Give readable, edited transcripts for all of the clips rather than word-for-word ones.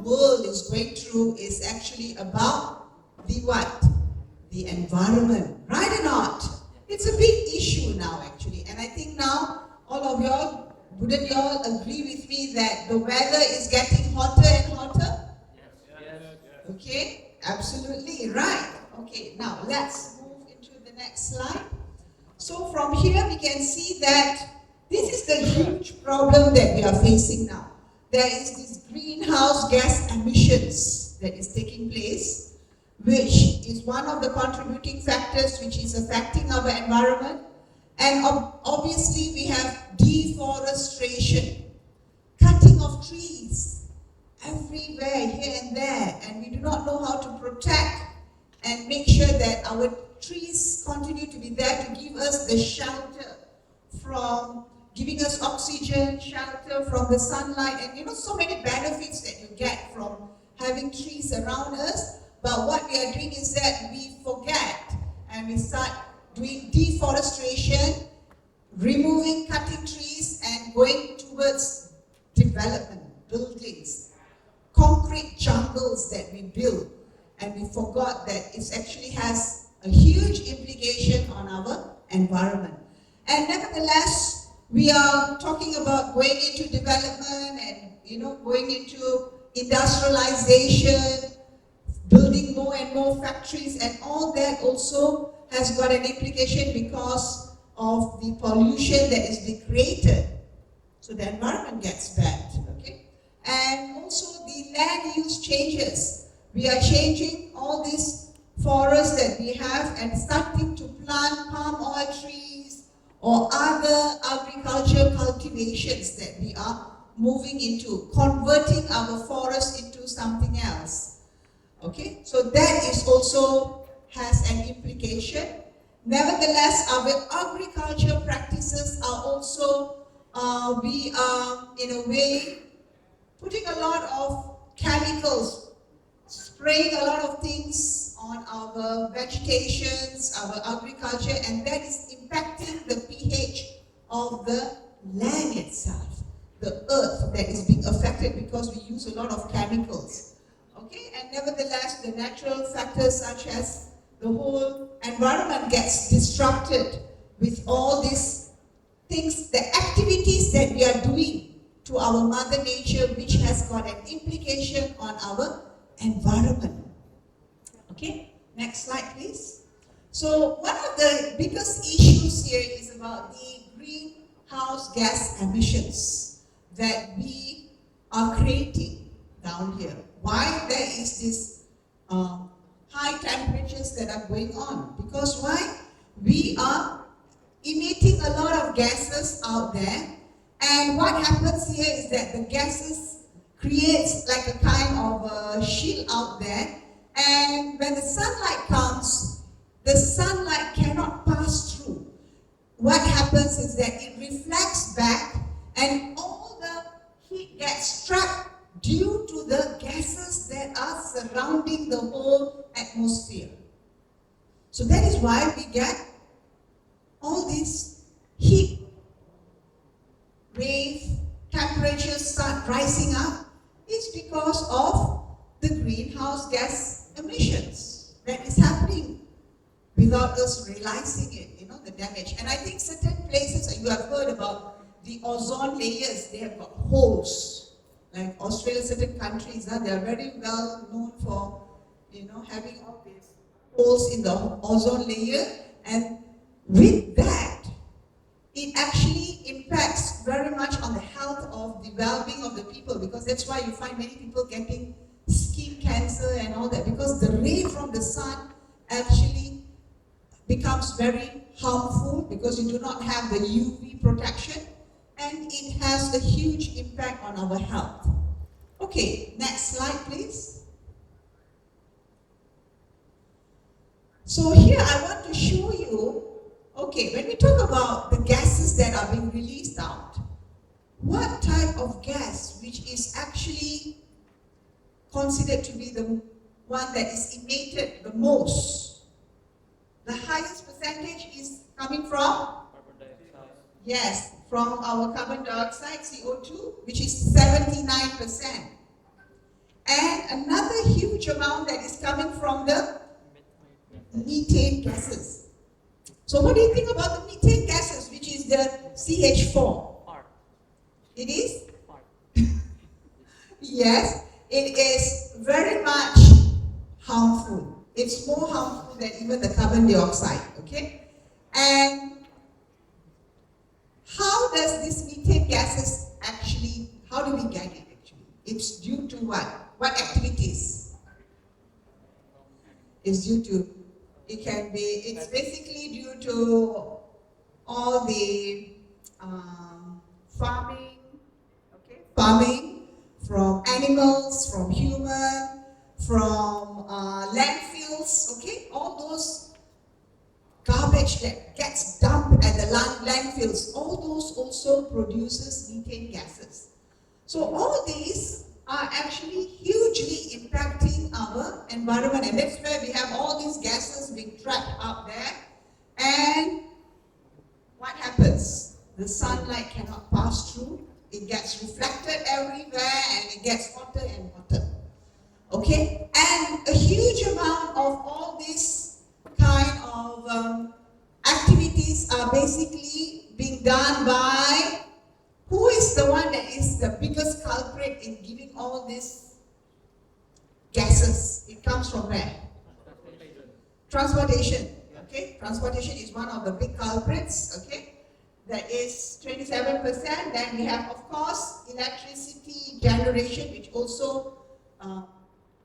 world is going through is actually about the what? The environment, right or not? It's a big issue now actually, and I think now all of y'all, wouldn't y'all agree with me that the weather is getting hotter and hotter? Yes. Okay, absolutely right. Okay, now let's move into the next slide. So from here we can see that this is the huge problem that we are facing now. There is this greenhouse gas emissions that is taking place, which is one of the contributing factors which is affecting our environment. And obviously we have deforestation, cutting of trees everywhere, here and there, and we do not know how to protect and make sure that our trees continue to be there to give us the shelter from giving us oxygen, shelter from the sunlight, and so many benefits that you get from having trees around us. But what we are doing is that we forget and we start doing deforestation, removing, cutting trees, and going towards development, buildings, concrete jungles that we build, and we forgot that it actually has a huge implication on our environment. And nevertheless, we are talking about going into development and going into industrialization, building more and more factories, and all that also has got an implication because of the pollution that is being created. So the environment gets bad, okay? And also the land use changes. We are changing all these forests that we have and starting to plant palm oil trees or other agricultural cultivations that we are moving into, converting our forest into something else. Okay, so that is also has an implication. Nevertheless, our agricultural practices are also, we are in a way putting a lot of chemicals, spraying a lot of things on our vegetations, our agriculture, and that is impacting the pH of the land itself, the earth that is being affected because we use a lot of chemicals. Okay, and nevertheless, the natural factors such as the whole environment gets disrupted with all these things, the activities that we are doing to our mother nature, which has got an implication on our environment. Okay, next slide please. So one of the biggest issues here is about the greenhouse gas emissions that we are creating down here. Why there is this high temperatures that are going on? Because why? We are emitting a lot of gases out there, and what happens here is that the gases creates like a kind of a shield out there, and when the sunlight comes, the sunlight cannot pass through. What happens is that it reflects back and all the heat gets trapped due to the gases that are surrounding the whole atmosphere. So that is why we get all this heat wave, temperatures start rising up. It's because of the greenhouse gas emissions that is happening without us realizing it, the damage. And I think certain places, you have heard about the ozone layers, they have got holes. Like Australia, certain countries, they are very well known for, having all these holes in the ozone layer. And with that, it actually impacts very much on the health of the well-being of the people, because that's why you find many people getting skin cancer and all that, because the ray from the sun actually becomes very harmful because you do not have the UV protection, and it has a huge impact on our health. Okay, next slide please. So here I want to show you, okay, when we talk about the gases that are being released out, what type of gas which is actually considered to be the one that is emitted the most? The highest percentage is coming from? Carbon dioxide. Yes, from our carbon dioxide, CO2, which is 79%. another huge amount that is coming from the methane gases. So what do you think about the methane gases, which is the CH4? It is? Yes, it is very much harmful. It's more harmful than even the carbon dioxide, okay? And how does this methane gases actually, how do we get it actually? It's due to what? What activities? It's due to, it's basically due to all the farming from animals, from human, from landfills, okay? All those garbage that gets dumped at the landfills, all those also produces methane gases. So all these are actually hugely impacting our environment, and that's where we have all these gases being trapped out there. And what happens? The sunlight cannot pass through. It gets reflected everywhere and it gets hotter and hotter. Okay? And a huge amount of all these kind of activities are basically being done by, who is the one that is the biggest culprit in giving all these gases? It comes from where? Transportation. Okay? Transportation is one of the big culprits. Okay? That is 27%. Then we have, of course, electricity generation, which also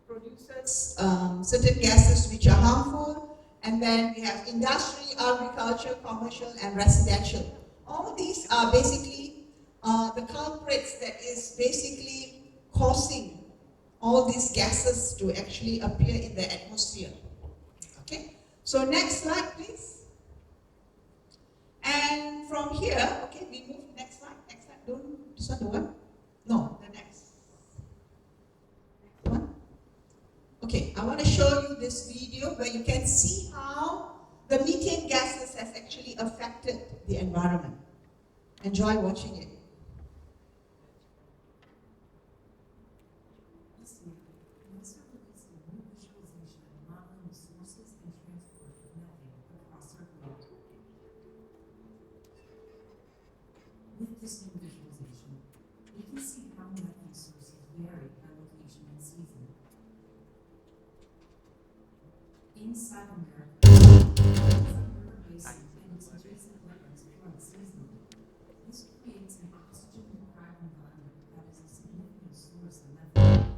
produces certain gases which are harmful. And then we have industry, agriculture, commercial, and residential. All these are basically the culprits that is basically causing all these gases to actually appear in the atmosphere. Okay? So next slide, please. And from here, okay, we move next slide. Don't, this one the one? No, the next one. Okay, I want to show you this video where you can see how the methane gases has actually affected the environment. Enjoy watching it. With this new visualization, we can see how methane sources vary by location and season. Inside America, the river basin and its adjacent wetlands flood seasonally. This creates an oxygen-deprived environment that is a significant source of methane.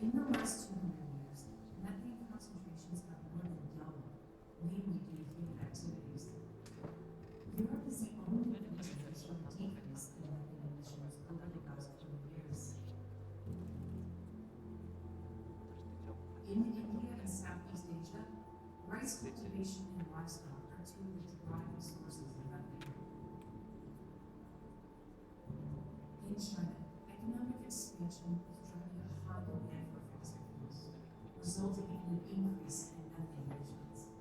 In the last 200 years, methane concentrations have more than doubled, mainly due to human activities. Europe is the only region that has shown a decrease in methane emissions over the past 20 years. In India and Southeast Asia, rice cultivation and livestock are two of the driving sources of methane. In China, economic expansion is driving a high demand for fossil fuels, resulting in an increase in methane emissions.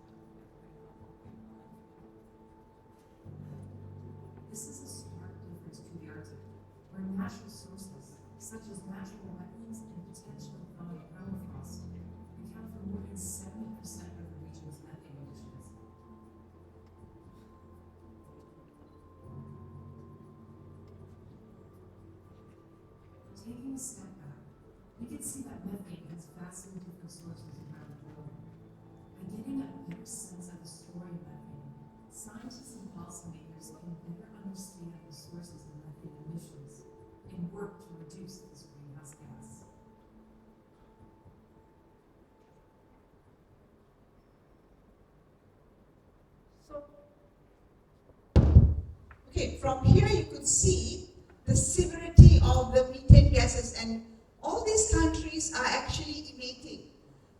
This is a stark difference to the Arctic, where natural sources, such as natural wetlands and potential thawing permafrost, account for more than 70% of the region's methane emissions. Taking a step back, we can see that methane has vastly different sources around the globe. By getting a better sense of the story of methane, scientists and policymakers can better understand the sources of methane emissions and work to reduce this greenhouse gas. Okay, from here you could see the severity of the methane gases, and all these countries are actually emitting.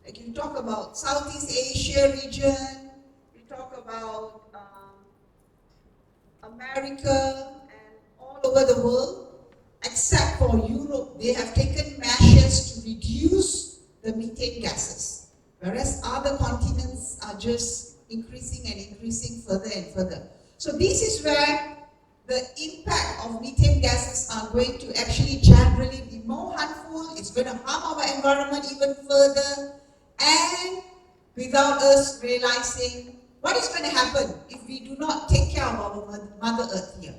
Like you talk about Southeast Asia region, you talk about America, and all over the world, except for Europe, they have taken measures to reduce the methane gases, whereas other continents are just increasing and increasing further and further. So this is where the impact of methane gases are going to actually generally be more harmful going to harm our environment even further, and without us realizing what is going to happen if we do not take care of our Mother Earth here.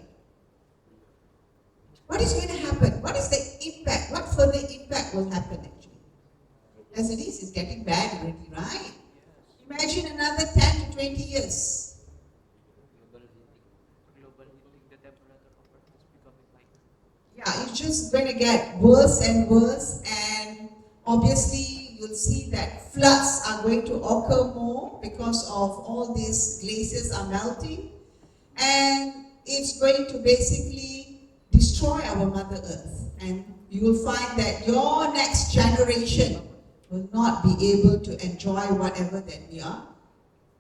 What is going to happen? What is the impact? What further impact will happen actually? As it is, it's getting bad already, right? Imagine another 10 to 20 years. Global heating, the temperature of Earth is becoming like. Yeah, it's just going to get worse and worse, and obviously you'll see that floods are going to occur more because of all these glaciers are melting, and it's going to basically destroy our Mother Earth, and you will find that your next generation will not be able to enjoy whatever that we are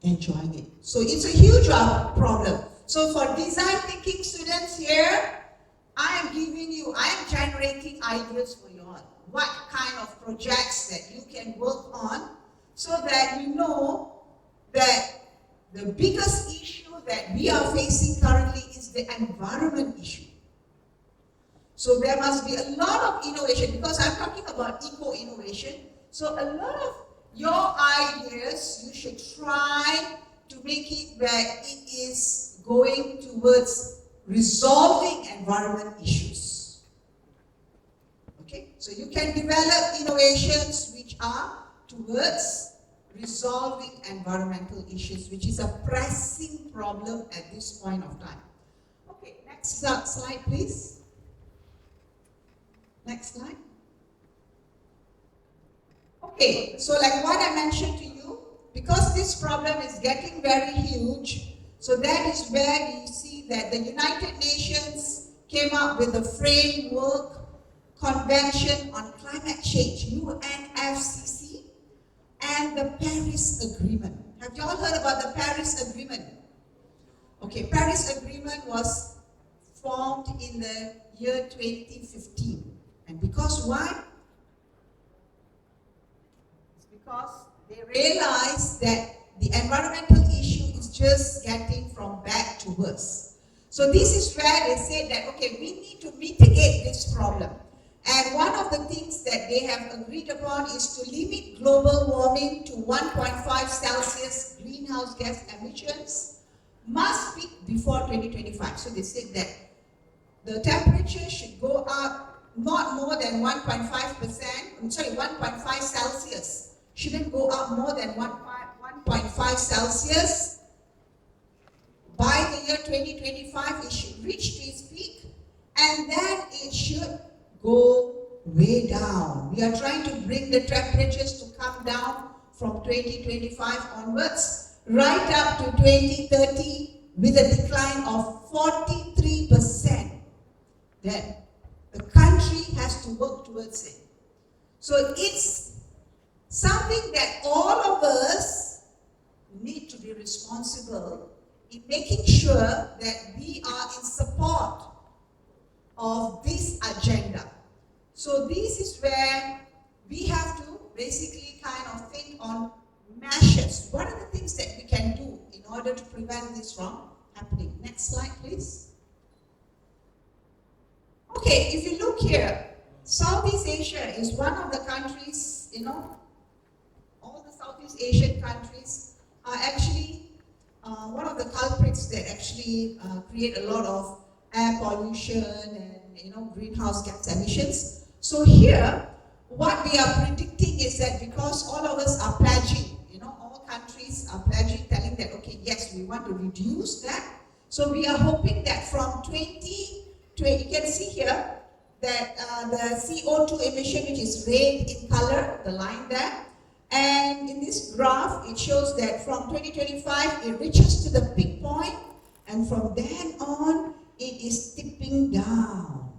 enjoying it. So it's a huge problem. So for design thinking students here, I am generating ideas for you all. What kind of projects that you can work on so that you know that the biggest issue that we are facing currently is the environment issue. So there must be a lot of innovation, because I'm talking about eco-innovation. So a lot of your ideas, you should try to make it where it is going towards resolving environment issues. Okay, so you can develop innovations which are towards resolving environmental issues, which is a pressing problem at this point of time. Okay, next slide please. Next slide. Okay, so like what I mentioned to you, because this problem is getting very huge, so that is where we see that the United Nations came up with the Framework Convention on Climate Change, UNFCCC, and the Paris Agreement. Have you all heard about the Paris Agreement? Okay, Paris Agreement was formed in the year 2015. And because why? Because they realize that the environmental issue is just getting from bad to worse. So this is where they say that, okay, we need to mitigate this problem. And one of the things that they have agreed upon is to limit global warming to 1.5 Celsius greenhouse gas emissions must peak before 2025. So they said that the temperature should go up not more than 1.5 Celsius. Shouldn't go up more than 1.5 Celsius. By the year 2025, it should reach its peak, and then it should go way down. We are trying to bring the temperatures to come down from 2025 onwards, right up to 2030, with a decline of 43%. Then the country has to work towards it. So it's something that all of us need to be responsible in making sure that we are in support of this agenda. So this is where we have to basically kind of think on measures. What are the things that we can do in order to prevent this from happening? Next slide, please. Okay, if you look here, Southeast Asia is one of the countries, all the Southeast Asian countries are actually one of the culprits that actually create a lot of air pollution and greenhouse gas emissions. So here, what we are predicting is that because all of us are pledging, all countries are pledging, telling that, okay, yes, we want to reduce that. So we are hoping that from 2020, you can see here that the CO2 emission, which is red in color, the line there, and in this graph, it shows that from 2025, it reaches to the peak point, and from then on, it is tipping down.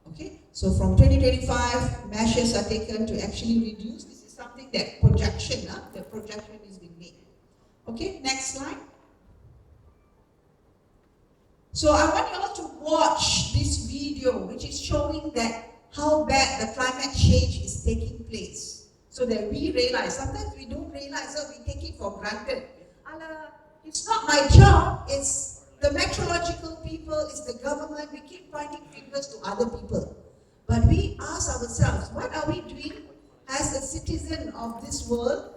Okay, so from 2025, measures are taken to actually reduce. This is something that the projection is being made. Okay, next slide. So I want you all to watch this video, which is showing that how bad the climate change is taking place, so that we realize. Sometimes we don't realize, we take it for granted. It's not my job, it's the meteorological people, it's the government. We keep pointing fingers to other people. But we ask ourselves, what are we doing citizen of this world,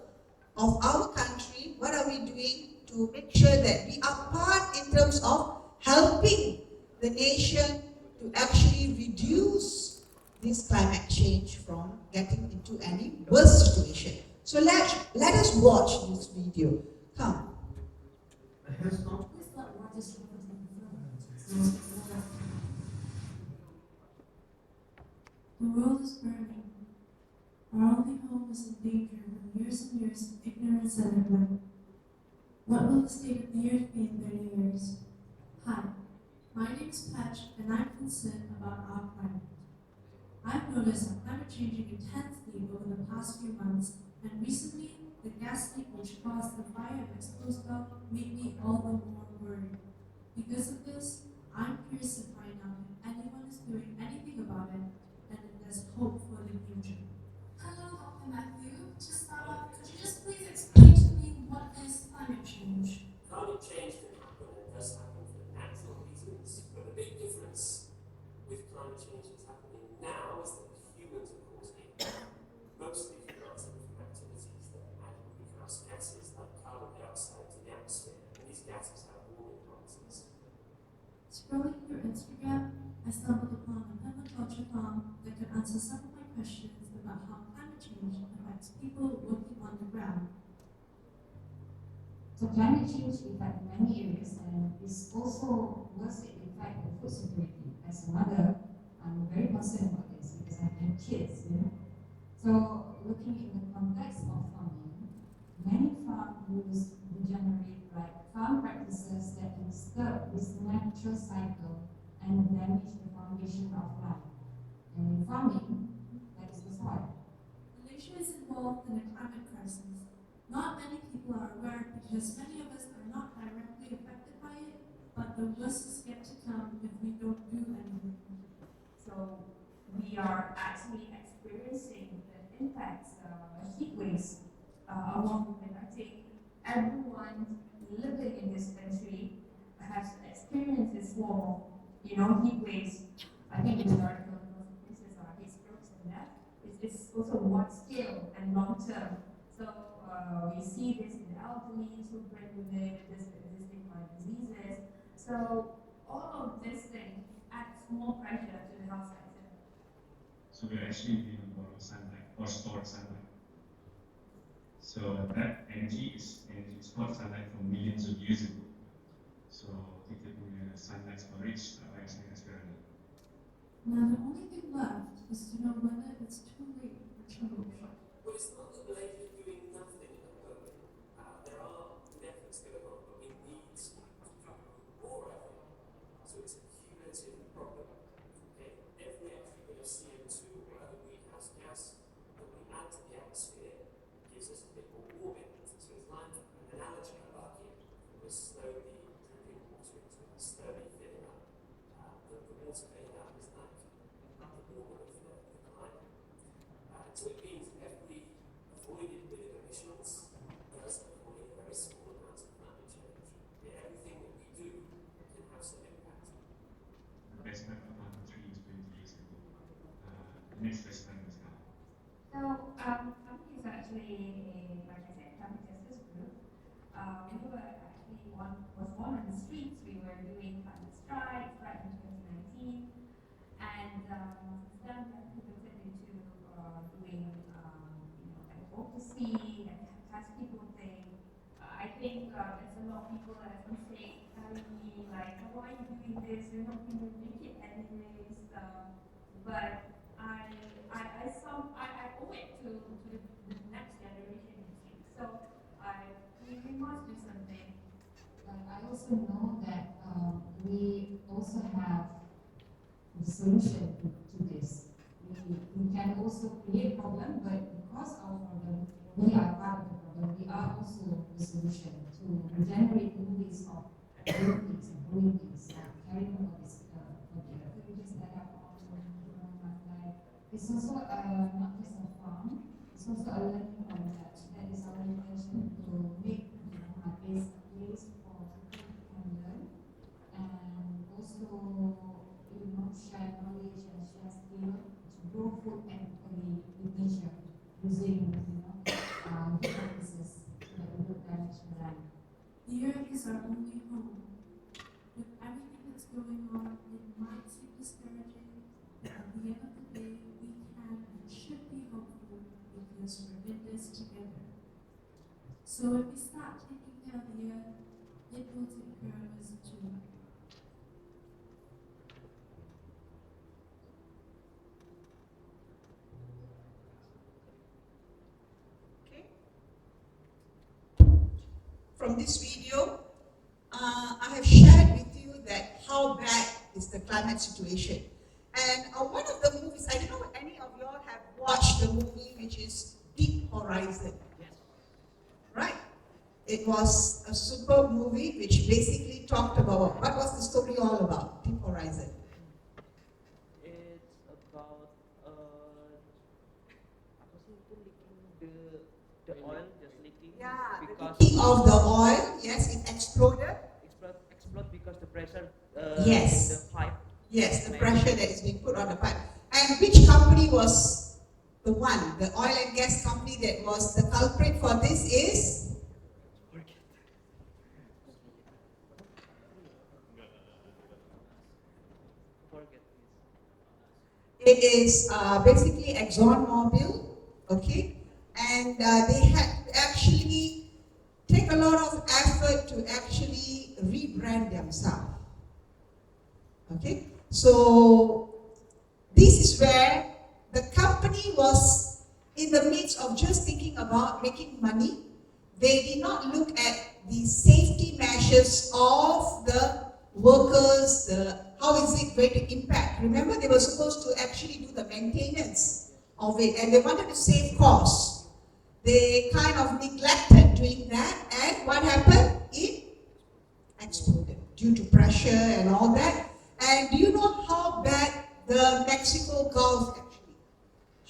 of our country, what are we doing to make sure that we are part in terms of helping the nation to actually reduce this climate change from getting into any worse situation. So let us watch this video. Come. With that largest representative the world is burning. Our only home is in danger from years and years of ignorance and neglect. What will the state of the earth be in 30 years? Hi, my name is Patch, and I'm concerned about our climate. I've noticed that climate changing intensely over the past few months, and recently, the gas leak which caused the fire at Mexico's Gulf made me all the more worried. Because of this, I'm curious to find out if anyone is doing anything about it, and if there's hope for the future. Hello, Dr. Matthew. To start off, could you just please explain to me what is climate change? Climate change can happen and does happen for natural reasons, but the big difference with climate change that's happening now is that humans are causing it, mostly through lots of different activities that add greenhouse gases like carbon dioxide to the atmosphere, and these gases have warming properties. Scrolling through Instagram, I stumbled upon a permaculture farm that could answer some of my questions about how climate change affects people working on the ground. So climate change affects many areas and is also worse it affects the food security. As a mother, I'm very concerned about this because I have kids, So looking in the context of farming, many farms use degenerate like farm practices that disturb this natural cycle and damage the foundation of life. And in farming, that is the soil. Malaysia is involved in a climate crisis. Not many people are aware because many of us are not directly affected by it, but the worst is yet to come if we don't do anything. So we are actually experiencing the impacts of heat waves along with, I think, everyone living in this country has experienced this form of, heat waves. I think the majority of the consequences are heat strokes and death. It's also wide scale and long term. So we see this in the elderly, children with existing chronic diseases. So all of this thing adds more pressure to the health sector. So we're actually living on sunlight or stored sunlight. So that energy is stored sunlight from millions of years ago. So kita punya sunlight storage tak payah sangat sekarang. Now the only thing left is to know whether it's too late for change. Well, it's not that Malaysia is doing nothing at the moment. There are efforts going on, but we need to do more, I think. So it's a cumulative problem. Okay? Every extra bit of CO2 or other greenhouse gas that we add to the atmosphere gives us a bit more warming. So it's like an analogy I like it. We're slowly dripping water into it, slowly filling up. The water filling up is like the warming of the climate. So it means every avoided bit of emissions does avoid a very small amount of climate change. Everything that we do can have some impact. The best time to plant a tree is 20 years ago. The next best time is now. So Humanities is actually, like I said, climate justice group. We were actually was born on the streets. We were doing climate strikes back in 2019, and since then we have pivoted into doing advocacy and has people think. I think there's a lot of people that have been telling me like, oh, why are you doing this? You're not going to make it anyways. But I owe it to the next generation. So we must do something. But I also know that we also have the solution to this. We can also create problem, but because our problem, we are part of the problem. We are also the solution to generate new ways of doing things and doing things and carrying on this for the earth. We just let up on life. It's also not just a farm. It's also a learning concept. That is our intention to make my place a place for people who can learn and also share knowledge and share skill to grow food ethically with nature. using, practices so that we don't damage the land. The earth is our only home. With everything that's going on, it might seem discouraging, but at the end of the day, we can and should be hopeful because we're in this together. So if we start taking care of the earth, it will take care of us too. Okay. From this video, I have shared with you that how bad is the climate situation. And one of the movies, I don't know if any of y'all have watched the movie which is Deep Horizon. Right? It was a superb movie which basically talked about, what was the story all about, Deep Horizon? It's about apa sih itu leaking the oil just leaking Yeah, the because leaking of the oil, yes, it exploded. explode because the pressure Yes. in the pipe. Yes, the pressure that is being put on the pipe. And which company was the one, the oil and gas company that was the culprit for this is? Forget It is basically ExxonMobil, okay? And they had to actually take a lot of effort to actually rebrand themselves. Okay? So this is where the company was in the midst of just thinking about making money. They did not look at the safety measures of the workers, how is it going to impact. Remember, they were supposed to actually do the maintenance of it, and they wanted to save costs. They kind of neglected doing that, and what happened? It exploded due to pressure and all that. And do you know how bad the Mexico Gulf actually,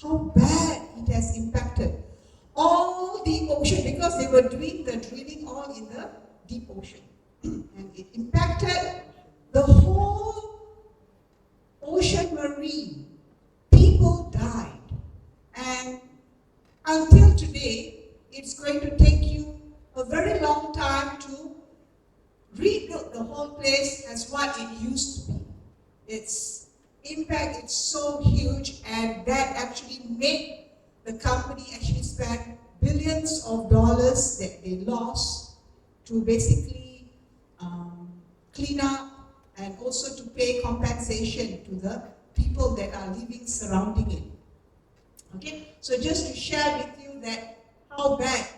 how bad it has impacted all the ocean, because they were doing the drilling all in the deep ocean. And it impacted the whole ocean marine. People died. And until today, it's going to take you a very long time to rebuild the whole place as what it used to be. Its impact is so huge, and that actually made the company actually spend billions of dollars that they lost to basically clean up and also to pay compensation to the people that are living surrounding it. Okay, so just to share with you that how bad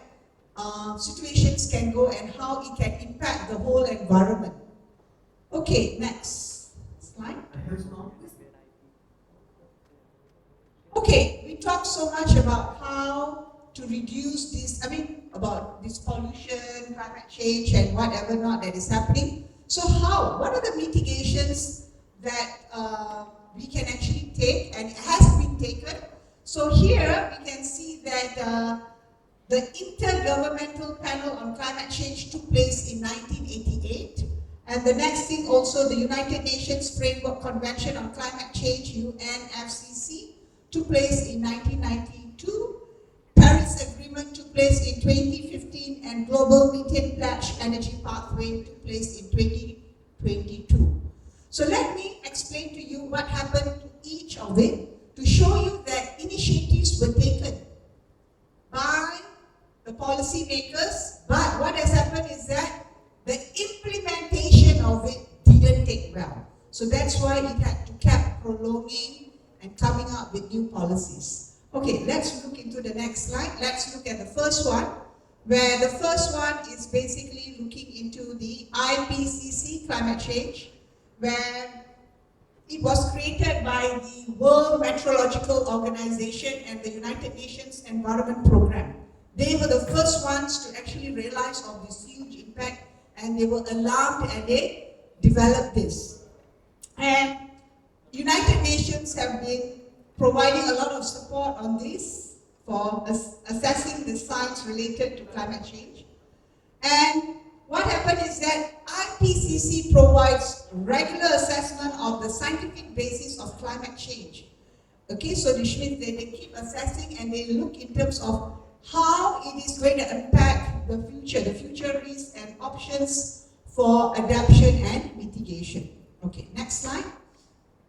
situations can go and how it can impact the whole environment. Okay, next slide. Okay, we talked so much about how to reduce this, about this pollution, climate change, and whatever not that is happening. So how? What are the mitigations that we can actually take, and it has been taken? So here we can see that the Intergovernmental Panel on Climate Change took place in 1988. And the next thing also, the United Nations Framework Convention on Climate Change, UNFCCC, took place in 1992. Paris Agreement took place in 2015, and Global Methane Pledge Energy Pathway took place in 2022. So let me explain to you what happened to each of it to show you that initiatives were taken by the policymakers, but what has happened is that the implementation of it didn't take well. So that's why it had to keep prolonging and coming up with new policies. Okay, let's look into the next slide. Let's look at the first one, where the first one is basically looking into the IPCC climate change, where it was created by the World Meteorological Organization and the United Nations Environment Program. They were the first ones to actually realize of this huge impact, and they were alarmed and they developed this. And United Nations have been providing a lot of support on this for assessing the science related to climate change. And what happened is that IPCC provides regular assessment of the scientific basis of climate change. Okay, so which means they keep assessing and they look in terms of how it is going to impact the future risks and options for adaptation and mitigation. Okay, next slide.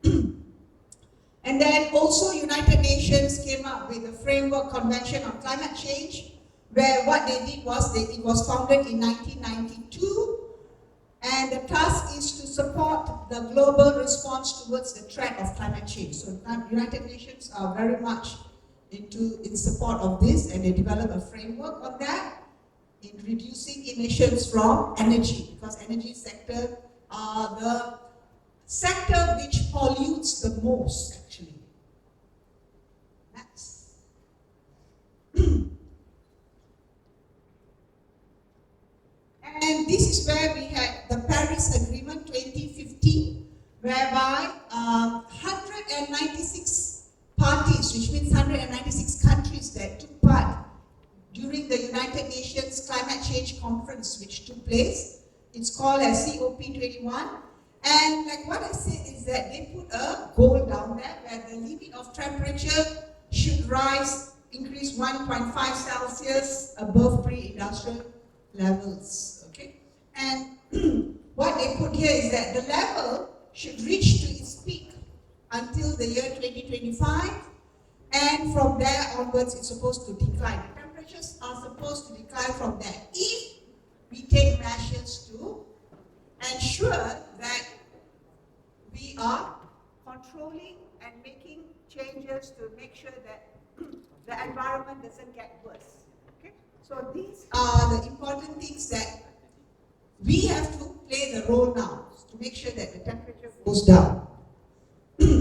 And then also United Nations came up with the Framework Convention on Climate Change, where what they did was it was founded in 1992, and the task is to support the global response towards the threat of climate change. So United Nations are very much in support of this, and they develop a framework on that in reducing emissions from energy, because energy sector are the sector which pollutes the most, actually. Next. And this is where we had the Paris Agreement 2015, whereby 196 parties, which means 196 countries that took part during the United Nations Climate Change Conference, which took place. It's called as COP21. And like what I said is that they put a goal down there where the limit of temperature should increase 1.5 Celsius above pre-industrial levels. Okay? And what they put here is that the level should reach to its peak until the year 2025, and from there onwards it's supposed to decline. The temperatures are supposed to decline from there if we take measures to ensure that we are controlling and making changes to make sure that the environment doesn't get worse. Okay? So these are the important things that we have to play the role now to make sure that the temperature goes down.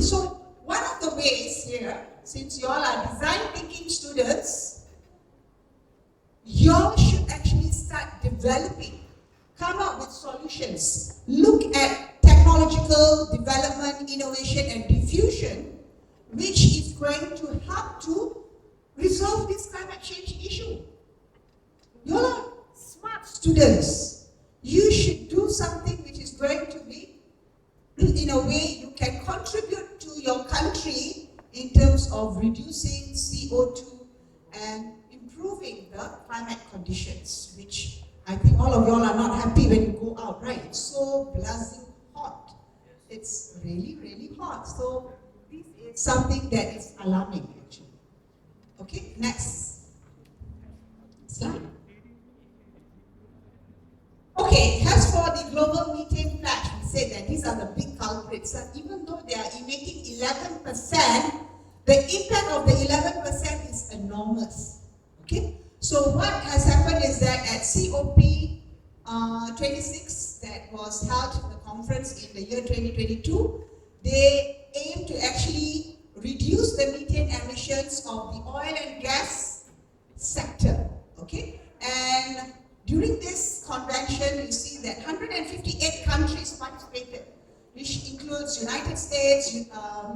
So one of the ways here, since you all are design thinking students, you all should actually start developing, come up with solutions, look at technological development, innovation, and diffusion, which is going to help to resolve this climate change issue. You all are smart students. You should do something which is going to be, in a way, you can contribute to your country in terms of reducing CO2 and improving the climate conditions, which I think all of y'all are not happy when you go out, right? It's so blazing hot. It's really, really hot. So this is something that is alarming, actually. Okay, next slide. Okay, as for the global methane pledge, we said that these are the big culprits. And even though they are emitting 11%, the impact of the 11% is enormous. Okay, so what has happened is that at COP26, that was held in the conference in the year 2022, they aim to actually reduce the methane emissions of the oil and gas sector. Okay, and during this convention, you see that 158 countries participated, which includes United States,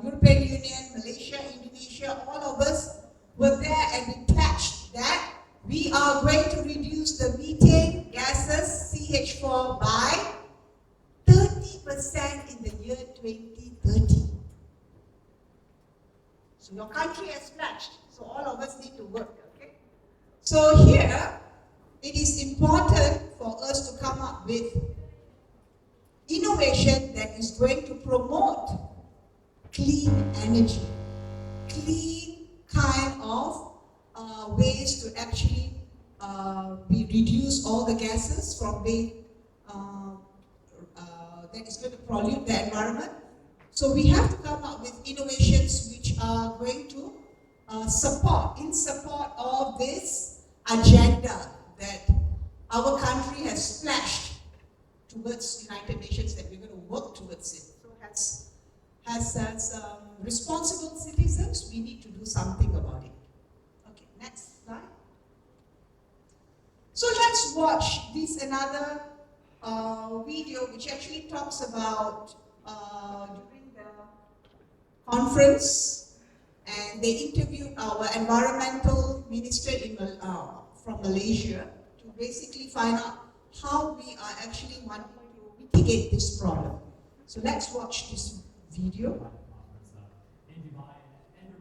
European Union, Malaysia, Indonesia. All of us were there, and we pledged that we are going to reduce the methane gases, CH4, by 30% in the year 2030. So your country has pledged, so all of us need to work, okay? So here, it is important for us to come up with innovation that is going to promote clean energy, clean kind of ways to actually reduce all the gases from being that is going to pollute the environment. So we have to come up with innovations which are going to support of this agenda that our country has pledged towards United Nations, that we're going to work towards it. So as responsible citizens, we need to do something about it. Okay, next slide. So let's watch this another video which actually talks about during the conference, and they interviewed our environmental minister from Malaysia to basically find out how we are actually wanting to mitigate this problem. So let's watch this video. In Dubai, and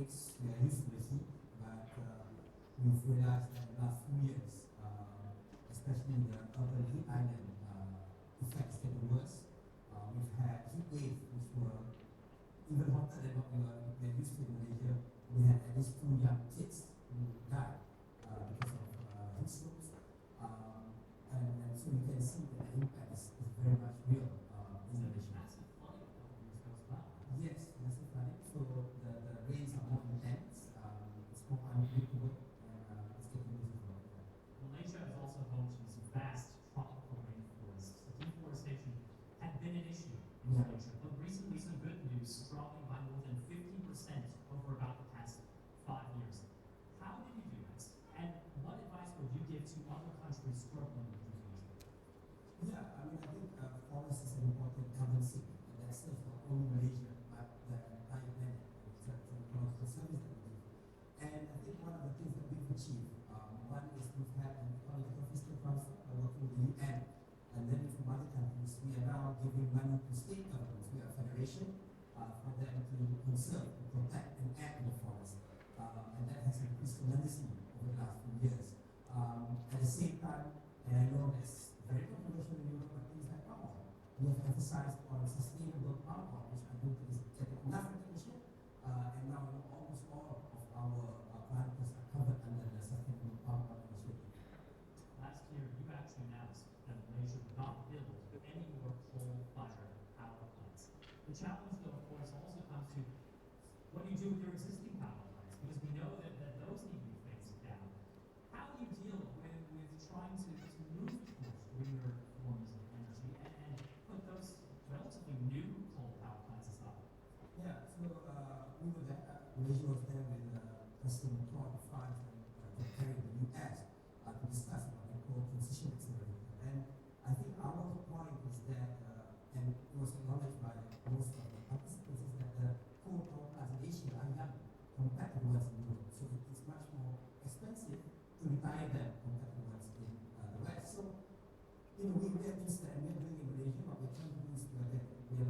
pandemics we are used to see, but we've realized that in the last few years, especially the urban heat island effects getting worse. We've had heat waves which were even hotter than what we are used to in Malaysia. We had at least 2 young kids who died because of heat strokes. And so you can see that the impact is very much real in Malaysia. Massive flooding a couple years ago as well. Yes, massive flooding. So the rains are more intense, it's more unpredictable, and it's getting difficult. Malaysia is also home to some vast tropical rainforests. So deforestation had been an issue in Malaysia, but recently some good news, dropping by more than 50% over about the past 5 years. How did you do this? And what advice would you give to other countries struggling with deforestation? Yeah, I mean, I think forest is an important carbon sink, and that's not only Malaysia, but the entire planet. It's an ecological service that we do. And I think one of the things that we've achieved, one is we've had an ecological fiscal transfer working with the UN, and then from other countries, we are now giving money to state governments. We are a federation for them to conserve, to protect, and act in the forest. And that has increased tremendously over the last few years. At the same time, and I know that's very controversial in Europe, but things like palm oil. We have emphasized on sustainable palm oil, which I don't think is getting enough recognition. And now almost all of our parameters are covered under the sustainable palm oil initiative. Last year, you actually announced that Malaysia would not build any more coal-fired power plants. The challenge, though, of course, also comes to what do you do with your existing power plants? Because we know that those need to be phased down. How do you deal with trying to move towards greener forms of energy and put those relatively new coal power plants aside? Yeah, so we were there, Malaysia was there with President Trump, France, and Kerry in the US to discuss about the coal transition accelerator. And I think our point is that, and it was acknowledged by most of the participants, is that the coal power plants in Asia are young compared to the ones in Europe. So it is much more expensive to retire them compared to the ones in the West. So, you know, we are just, and we are doing in Malaysia, what we're trying to do is we are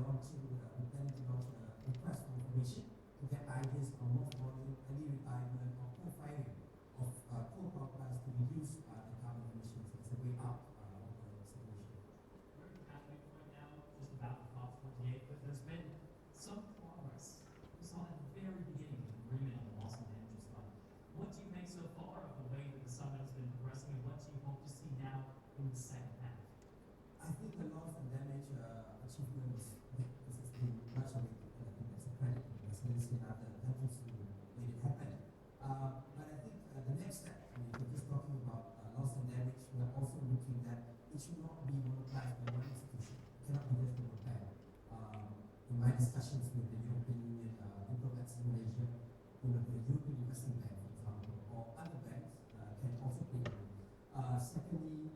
launching, we planning to launch a request for information to get ideas on more volume, early retirement, or co-firing of coal power plants to reduce the carbon emissions as a way out of the situation. We're at the point now, just about COP28, but there's been some progress. We saw at the very beginning of the agreement on the loss and damages fund. What do you make so far of the way that the summit has been progressing, and what do you hope to see now in the second half? I think the loss and damage achievement was big. This has been much of it, and I think that's a credit to the Universiti and other countries who made it happen. But I think the next step, I mean, we're just talking about loss and damage, we're also looking at it should not be monopolized by one institution. It cannot be just the Japan. In my discussions with the European Union diplomats in Malaysia, you know, the European Investment Bank, for example, or other banks can also play a role. Secondly,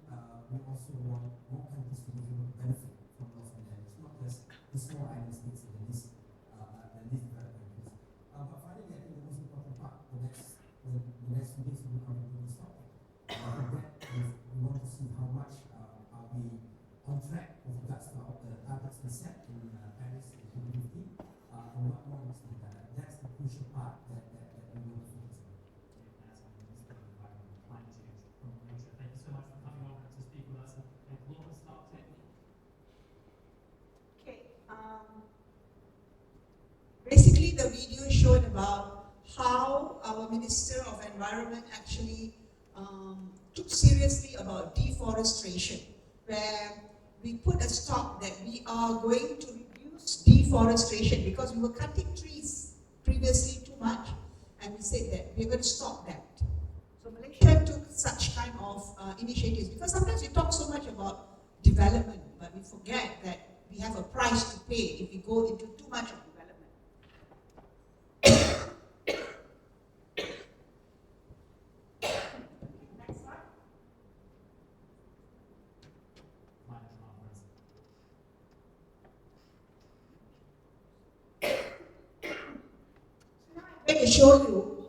we also want more countries to be able to benefit from loss and damage, not just the small island states and the least developed countries. But finally, I think the most important part, the next few days we will come to this topic. That is, we want to see how much are we on track with regards to the targets we set in Paris in 2050, and what more needs to be done. That's the crucial part that we will focus on. Minister of Environment and Climate Change from Malaysia. Thank you so much for coming over to speak with us at Global Stock Technique. Okay. Basically, the video showed about how our Minister of Environment actually took seriously about deforestation, where we put a stop that we are going to reduce deforestation because we were cutting trees previously too much, and we said that we're going to stop that. So Malaysia took such kind of initiatives, because sometimes we talk so much about development, but we forget that we have a price to pay if we go into too much of development. Next slide. Climate conference. So now I'm going to show you,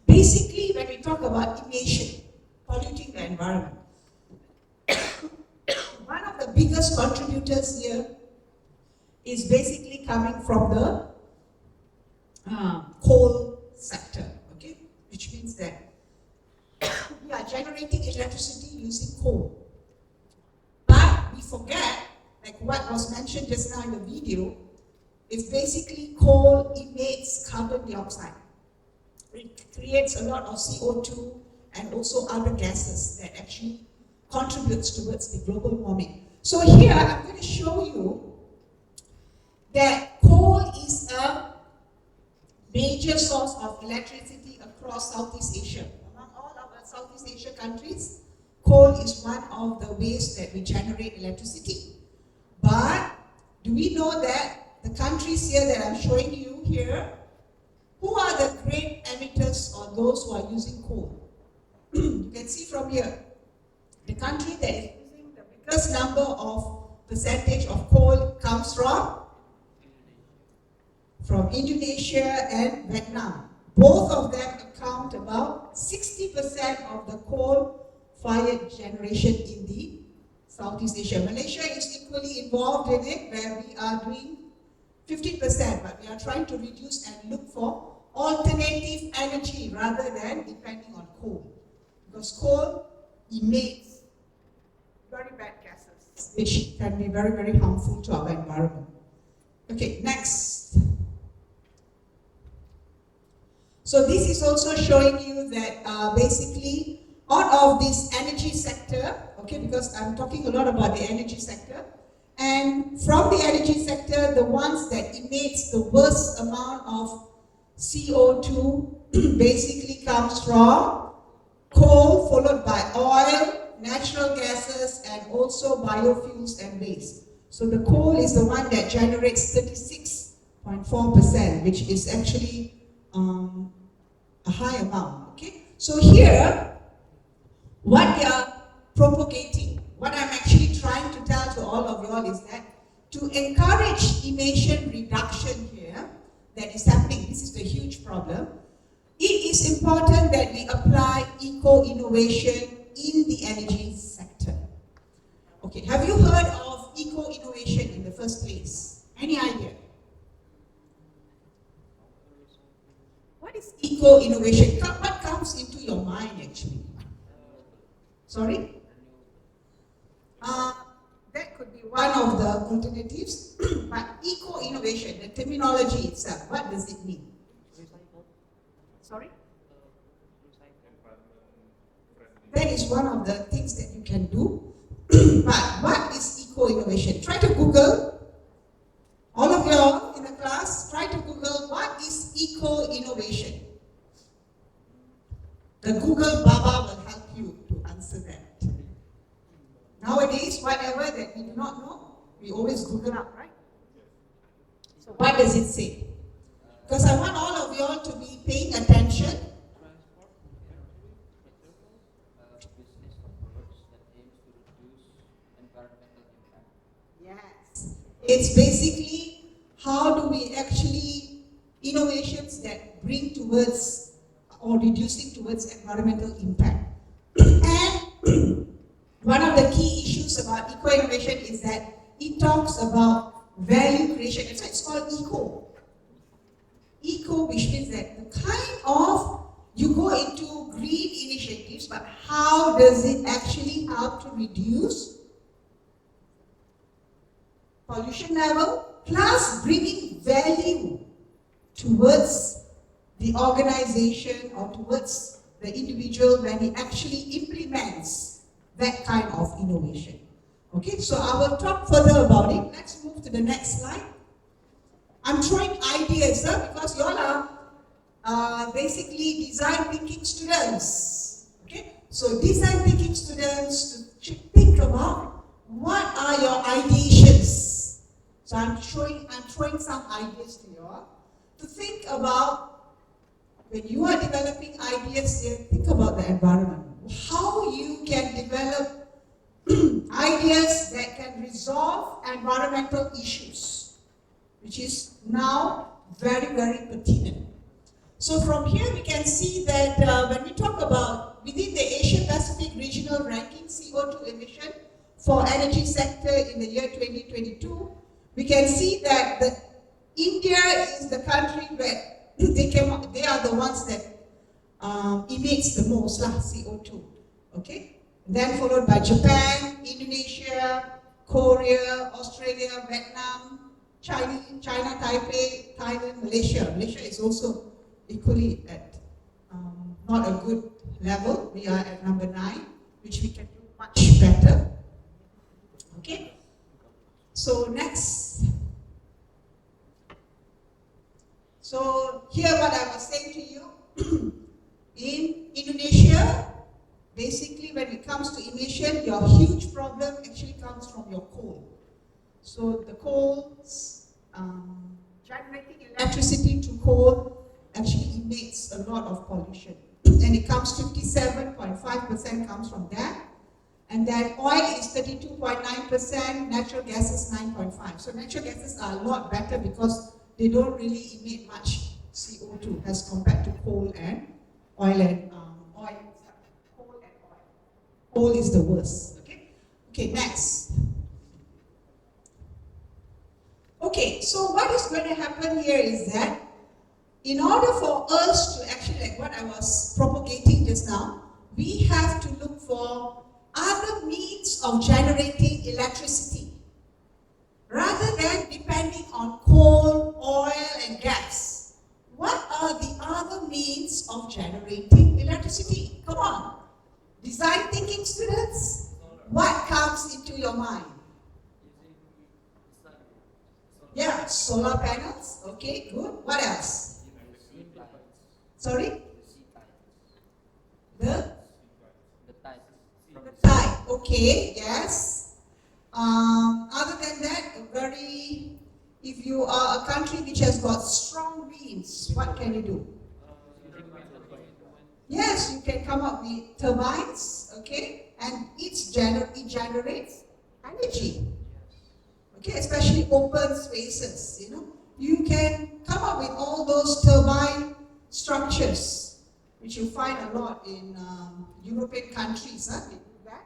basically when we talk about emission, polluting the environment, one of the biggest contributors here is basically coming from the coal sector, okay? Which means that we are generating electricity using coal. But we forget, like what was mentioned just now in the video, is basically coal emits carbon dioxide. It creates a lot of CO2 and also other gases that actually contributes towards the global warming. So here I'm going to show you that coal is a major source of electricity across Southeast Asia. Among all of the Southeast Asia countries, coal is one of the ways that we generate electricity. But do we know that the countries here that I'm showing you here, who are the great emitters or those who are using coal? You can see from here, the country that is using the biggest number of percentage of coal comes from Indonesia and Vietnam. Both of them account about 60% of the coal-fired generation in the Southeast Asia. Malaysia is equally involved in it, where we are doing 50%, but we are trying to reduce and look for alternative energy rather than depending on coal. Because coal emits very bad gases, which can be very, very harmful to our environment. Okay, next. So this is also showing you that basically out of this energy sector, okay, because I'm talking a lot about the energy sector, and from the energy sector, the ones that emits the worst amount of CO2 basically comes from coal, followed by oil, natural gases, and also biofuels and waste. So the coal is the one that generates 36.4%, which is actually a high amount, okay? So here, what we are propagating, what I'm actually trying to tell to all of you all is that to encourage emission reduction here, that is happening, this is a huge problem, it is important that we apply eco-innovation in the energy sector. Okay, have you heard of eco-innovation in the first place? Any idea? What is eco-innovation? What comes into your mind actually? Sorry? That could be one of the alternatives, but eco-innovation, the terminology itself, what does it mean? Sorry? That is one of the things that you can do, but what is eco-innovation? Try to Google, all of you all in the class, try to Google what is eco-innovation. The Google Baba will help you to answer that. Nowadays, whatever that we do not know, we always Google up, right? So what does it say? Because I want all of you all to be paying attention. Business approach that aims to reduce environmental impact. Yes. It's basically how do we actually innovations that bring towards or reducing towards environmental impact. And one of the key issues about eco-innovation is that it talks about value creation. That's why it's called eco. Eco, which means that the kind of, you go into green initiatives, but how does it actually help to reduce pollution level, plus bringing value towards the organization or towards the individual when he actually implements that kind of innovation. Okay, so I will talk further about it. Let's move to the next slide. I'm throwing ideas because you all are basically design thinking students. Okay, so design thinking students should think about what are your ideations. So I'm throwing some ideas to you all to think about when you are developing ideas here. Think about the environment. How you can develop ideas that can resolve environmental issues, which is now very, very pertinent. So from here we can see that when we talk about within the Asia Pacific regional ranking CO2 emission for energy sector in the year 2022, we can see that India is the country where they are the ones that emits the most lah, CO2. Okay? Then followed by Japan, Indonesia, Korea, Australia, Vietnam, China, Taipei, Thailand, Malaysia. Malaysia is also equally at not a good level. We are at number 9, which we can do much better. Okay? So next. So here what I was saying to you, in Indonesia, basically when it comes to emission, your huge problem actually comes from your coal. So the coal, generating electricity to coal actually emits a lot of pollution. And it comes 57.5% comes from that. And then oil is 32.9%, natural gas is 9.5%. So natural gases are a lot better because they don't really emit much CO2 as compared to coal and oil and oil. Coal and oil. Coal is the worst. Okay. Okay. Next. Okay. So what is going to happen here is that in order for us to actually, like what I was propagating just now, we have to look for other means of generating electricity rather than depending on coal, oil, and gas. What are the other means of generating electricity? Come on. Design thinking students, what comes into your mind? Yeah, solar panels. Okay, good. What else? Sorry? The tide. Okay, yes. Other than that, if you are a country which has got strong winds, what can you do? Yes, you can come up with turbines, okay, and it generates energy. Okay, especially open spaces, you know. You can come up with all those turbine structures, which you find a lot in European countries. Huh? They do that.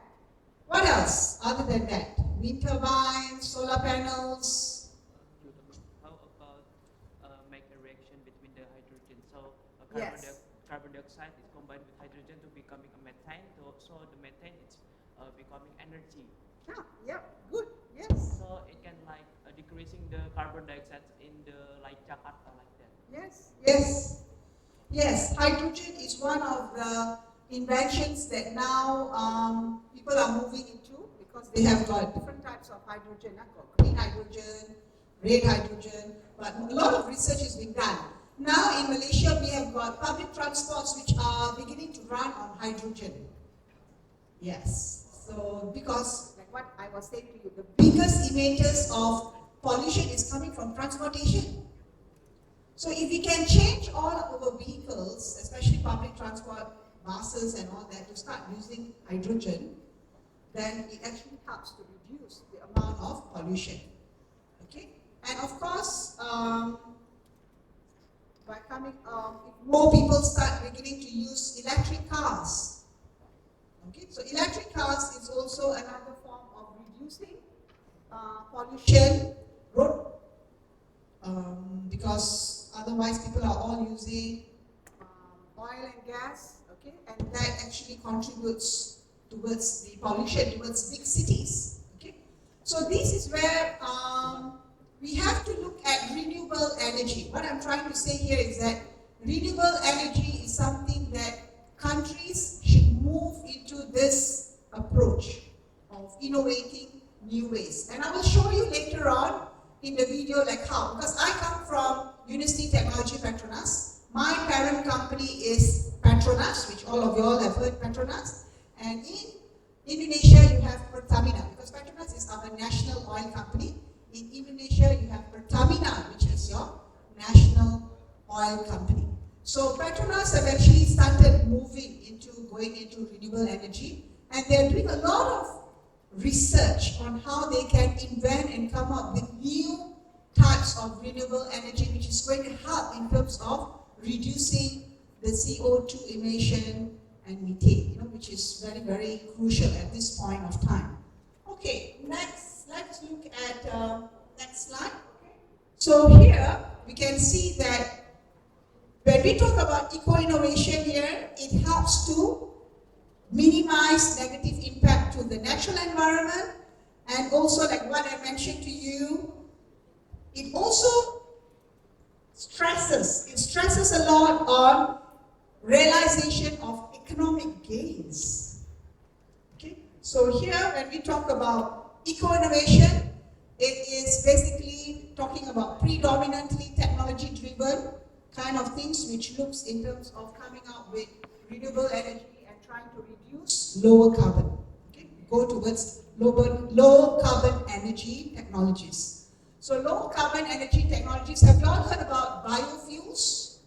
What else other than that? Wind turbines, solar panels. How about make a reaction between the hydrogen? So Yes. carbon dioxide is combined with hydrogen to becoming a methane. So the methane is becoming energy. Yeah, good. Yes. So it can like decreasing the carbon dioxide in the like Jakarta like that. Yes. Hydrogen is one of the inventions that now people are moving into because they have got different types of hydrogen. Got green hydrogen, red hydrogen, but a lot of research is being done. Now in Malaysia, we have got public transports which are beginning to run on hydrogen. Yes. So because, like what I was saying to you, the biggest emitters of pollution is coming from transportation. So if we can change all our vehicles, especially public transport, buses and all that, to start using hydrogen, then it actually helps to reduce the amount of pollution. Okay? And of course, by coming, if more people start beginning to use electric cars. Okay, so electric cars is also another form of reducing pollution, road, because otherwise people are all using oil and gas, okay, and that actually contributes towards the pollution, towards big cities, okay. So this is where we have to look at renewable energy. What I'm trying to say here is that renewable energy is something that countries should move into this approach of innovating new ways. And I will show you later on in the video like how, because I come from Universiti Technologi Petronas. My parent company is Petronas, which all of you all have heard Petronas. And in Indonesia you have Pertamina, because Petronas is our national oil company. In Indonesia you have Pertamina, which is your national oil company. So Petronas have actually started going into renewable energy, and they're doing a lot of research on how they can invent and come up with new types of renewable energy, which is going to help in terms of reducing the CO2 emission and methane, which is very, very crucial at this point of time. Okay, next, let's look at next slide. Okay. So here we can see that when we talk about eco-innovation here, it helps to minimize negative impact to the natural environment, and also like what I mentioned to you, it also stresses a lot on realization of economic gains. Okay, so here when we talk about eco-innovation, it is basically talking about predominantly technology-driven kind of things, which looks in terms of coming out with renewable energy and trying to reduce lower carbon. Okay, go towards low carbon energy technologies. So low carbon energy technologies, have you all heard about biofuels?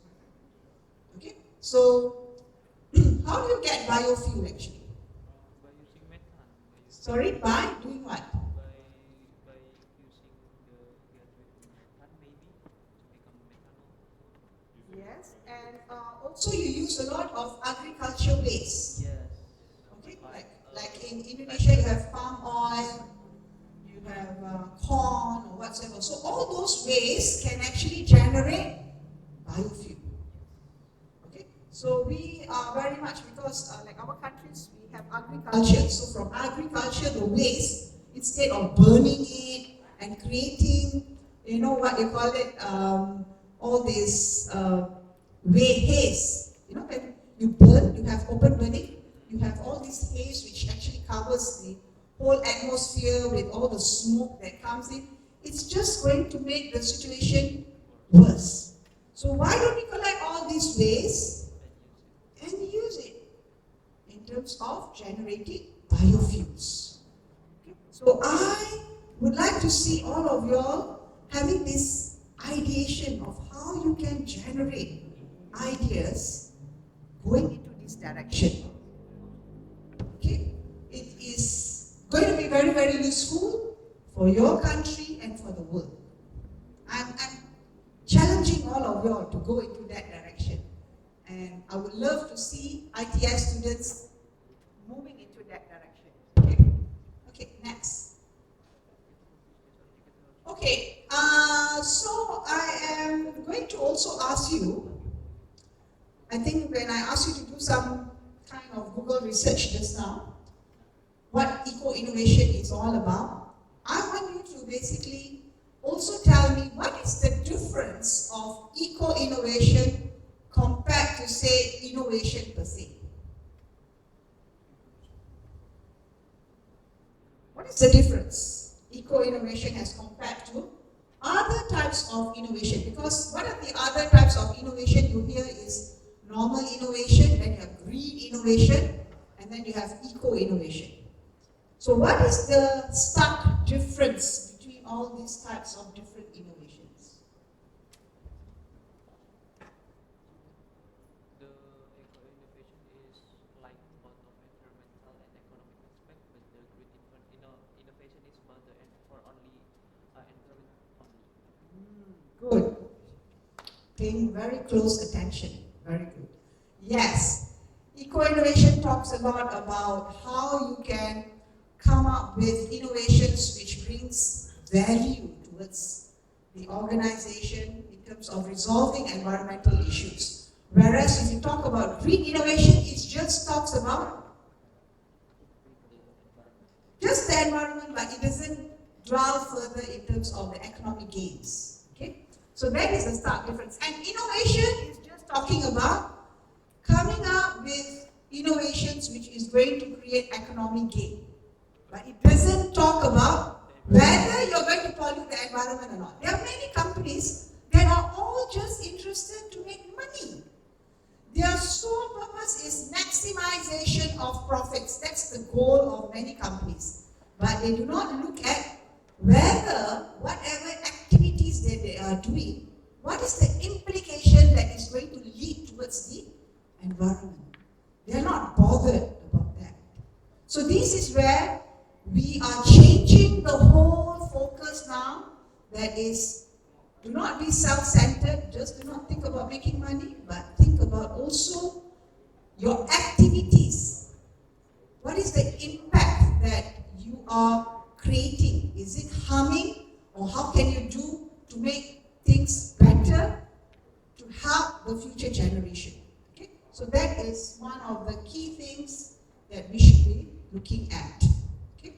Okay, so how do you get biofuel actually? By using methane. Sorry, by doing what? By using the gas with methane maybe to become methanol. Yes, and also you use a lot of agriculture waste. Yes. Okay, like in Indonesia you have palm oil, you have corn or whatsoever. So all those waste can actually generate biofuel. Okay, so we are very much, because like our countries, we have agriculture. So from agriculture, the waste, instead of burning it and creating, you know what you call it, all this haze. You know, when you burn, you have open burning, you have all this haze which actually covers the whole atmosphere with all the smoke that comes in. It's just going to make the situation worse. So why don't we collect all these waste and use it in terms of generating biofuels? Okay. So I would like to see all of y'all having this ideation of how you can generate ideas going into this direction. Okay, it is going to be very, very useful for your country and for the world. I'm challenging all of y'all to go into that direction, and I would love to see ITS students moving into that direction. Okay, okay, next. Okay, so I am going to also ask you, I think when I asked you to do some kind of Google research just now, what eco-innovation is all about, I want you to basically also tell me what is the difference of eco-innovation compared to, say, innovation per se. What is the difference eco-innovation as compared to other types of innovation? Because one of the other types of innovation you hear is normal innovation, then you have green innovation, and then you have eco-innovation. So what is the stark difference between all these types of different innovations? The eco-innovation is like both of environmental and economic aspect, but the green innovation is about the for only environment only. Good. Paying very close attention. Very good. Yes. Eco-innovation talks a lot about how you can come up with innovations which brings value towards the organization in terms of resolving environmental issues. Whereas if you talk about green innovation, it just talks about just the environment, but it doesn't dwell further in terms of the economic gains. Okay? So that is the stark difference. And innovation is just talking about coming up with innovations which is going to create economic gain. But it doesn't talk about whether you're going to pollute the environment or not. There are many companies that are all just interested to make money. Their sole purpose is maximization of profits. That's the goal of many companies. But they do not look at whether whatever activities that they are doing, what is the implication that is going to lead towards the environment. They are not bothered about that. So this is where we are changing the whole focus now. That is, do not be self-centered, just do not think about making money, but think about also your activities. What is the impact that you are creating? Is it harming, or how can you do to make things better, to help the the future generation. Okay? So that is one of the key things that we should be looking at. Okay,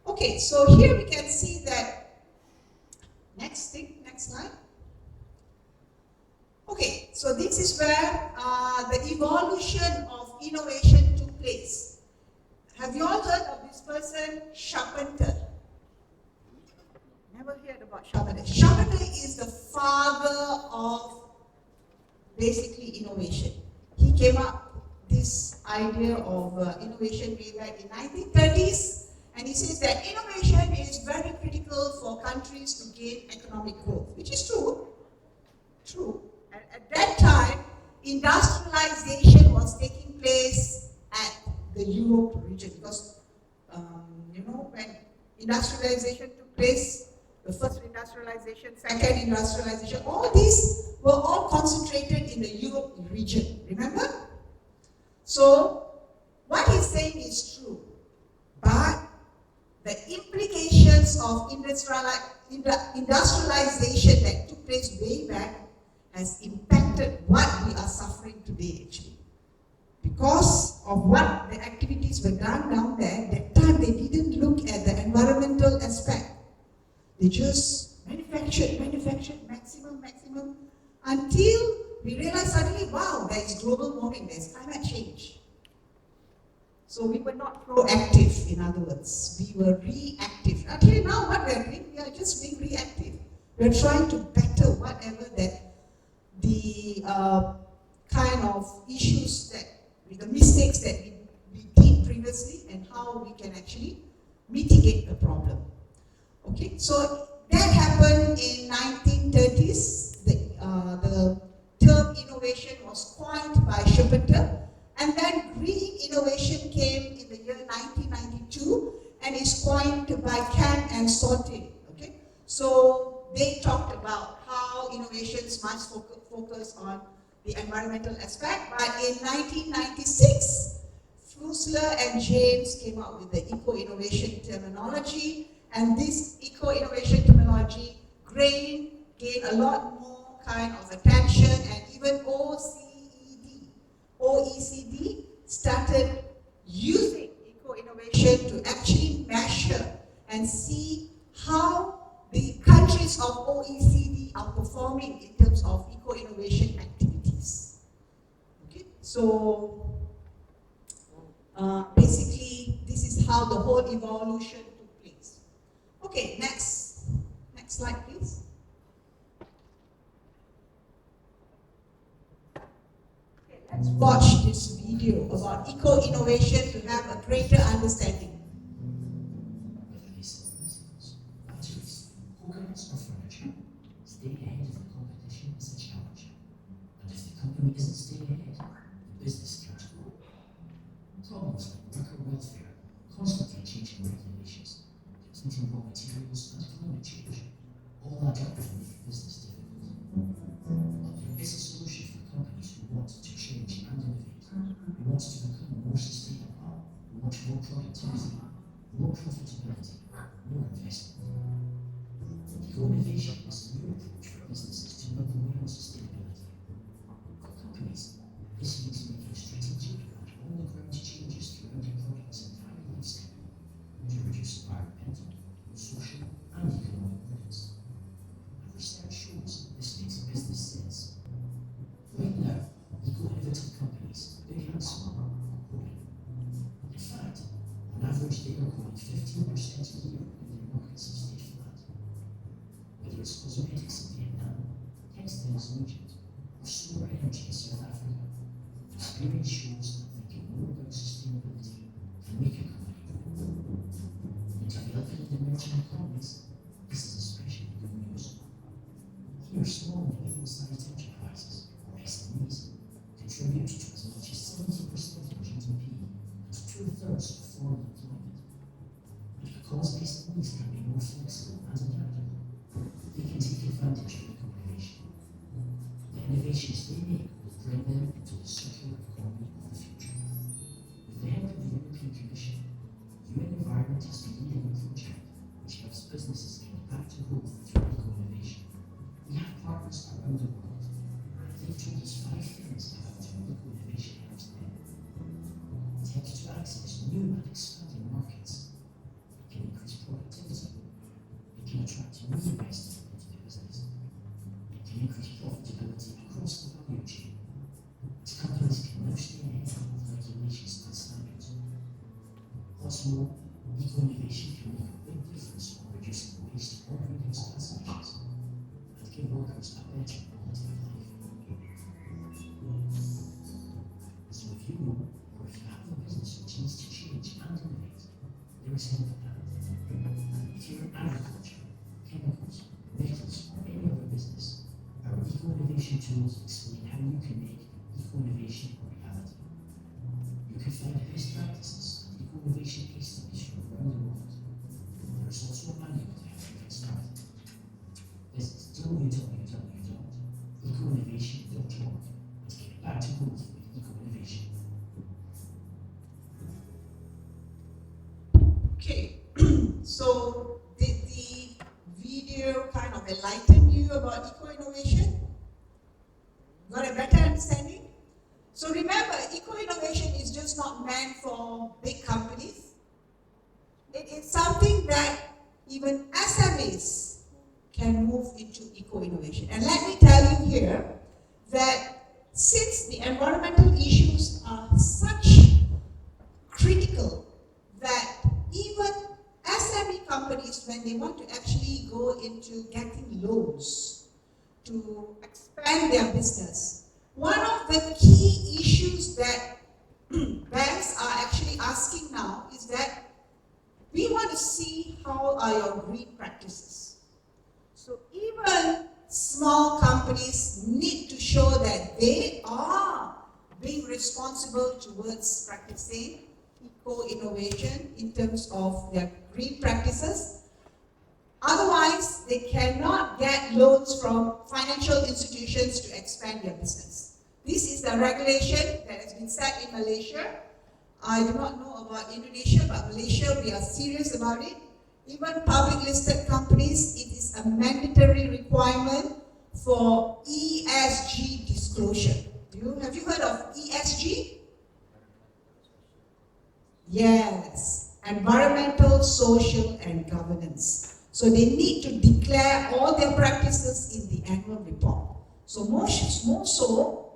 okay, so here we can see that, next slide. Okay, so this is where the evolution of innovation took place. Have you all heard of this person, Carpenter? Never heard about Carpenter. Carpenter is the father of basically innovation. He came up this idea of innovation way back in 1930s, and he says that innovation is very critical for countries to gain economic growth, which is true. True. And at that time, industrialization was taking place at the Europe region because, when industrialization took place, the first industrialization, second industrialization, all these were all concentrated in the Europe region, remember? So, what he's saying is true, but the implications of industrialization that took place way back has impacted what we are suffering today actually. Because of what the activities were done down there, that time they didn't look at the environmental aspect. They just manufactured, maximum, until we realized suddenly, wow, there is global warming, there is climate change. So we were not proactive, in other words. We were reactive. Actually now what we are doing, we are just being reactive. We are trying to better whatever that the kind of issues that, the mistakes that we did previously, and how we can actually mitigate the problem. Okay, so that happened in 1930s. The term innovation was coined by Carpenter, and then green innovation came in the year 1992 and is coined by Kant and Sorte. Okay, so they talked about how innovations must focus on the environmental aspect, but in 1996, Fusler and James came up with the eco-innovation terminology, and this eco-innovation terminology gained a lot more kind of attention, and even OECD started using eco-innovation to actually measure and see how the countries of OECD are performing in terms of eco-innovation activities. Okay, so basically this is how the whole evolution took place. Okay, next slide please. Okay, let's watch this video about eco-innovation to have a greater understanding. Goods or furniture, staying ahead of the competition is a challenge. And if the company isn't staying ahead, the business can't grow. Problems like worker welfare, constantly changing regulations, depleting raw materials, and climate change all add up to make business difficult. But there is a solution for companies who want to change and innovate, who want to become more sustainable, who want more productivity, more profitability, more investment. Eco-innovation is a new approach for businesses to move away on sustainability. For companies, this means making strategic and on-the-ground changes throughout their product's entire life cycle to reduce environmental, social, and economic burdens. And research shows this makes business sense. Right now, eco-innovative companies, big and small, are growing. In fact, on average, they are growing 15% a year when their markets have stayed flat. Whether it's cosmetics in Vietnam, textiles in Egypt, or solar energy in South Africa, experience shows that thinking more about sustainability can make a company grow. In developing and emerging economies, this is especially good news. Here, small and medium-sized enterprises, or SMEs, contribute to as much as 70% of GDP and 2/3 of foreign employment. And because SMEs can be more flexible and adaptable, they can take advantage of eco-innovation. The innovations they make will bring them into the circular economy of the future. With the help of the European Commission, UN Environment has been leading a project which helps businesses get back to growth through eco-innovation. We have partners around the world. They've told us 5 There is heaven for that. If you're in agriculture, chemicals, metals, or any other business, our eco-innovation tools explain how you can make eco-innovation a reality. You can find best practices and eco-innovation case studies from around the world. There is also a manual to help you get started. Visit www.ecoinnovation.org and get back to growth with eco-innovation. Okay, so did the video kind of enlighten you about eco-innovation? Got a better understanding? So remember, eco-innovation is just not meant for big companies. It is something that even SMEs can move into eco-innovation. And let me tell you here that since the environmental issues are such critical that even SME companies, when they want to actually go into getting loans to expand their business, one of the key issues that banks are actually asking now is that we want to see how are your green practices. So even small companies need to show that they are being responsible towards practicing eco-innovation in terms of their green practices. Otherwise, they cannot get loans from financial institutions to expand their business. This is the regulation that has been set in Malaysia. I do not know about Indonesia, but Malaysia, we are serious about it. Even public listed companies, it is a mandatory requirement for ESG disclosure. Have you heard of ESG? Yes, environmental, social, and governance. So they need to declare all their practices in the annual report. So more so,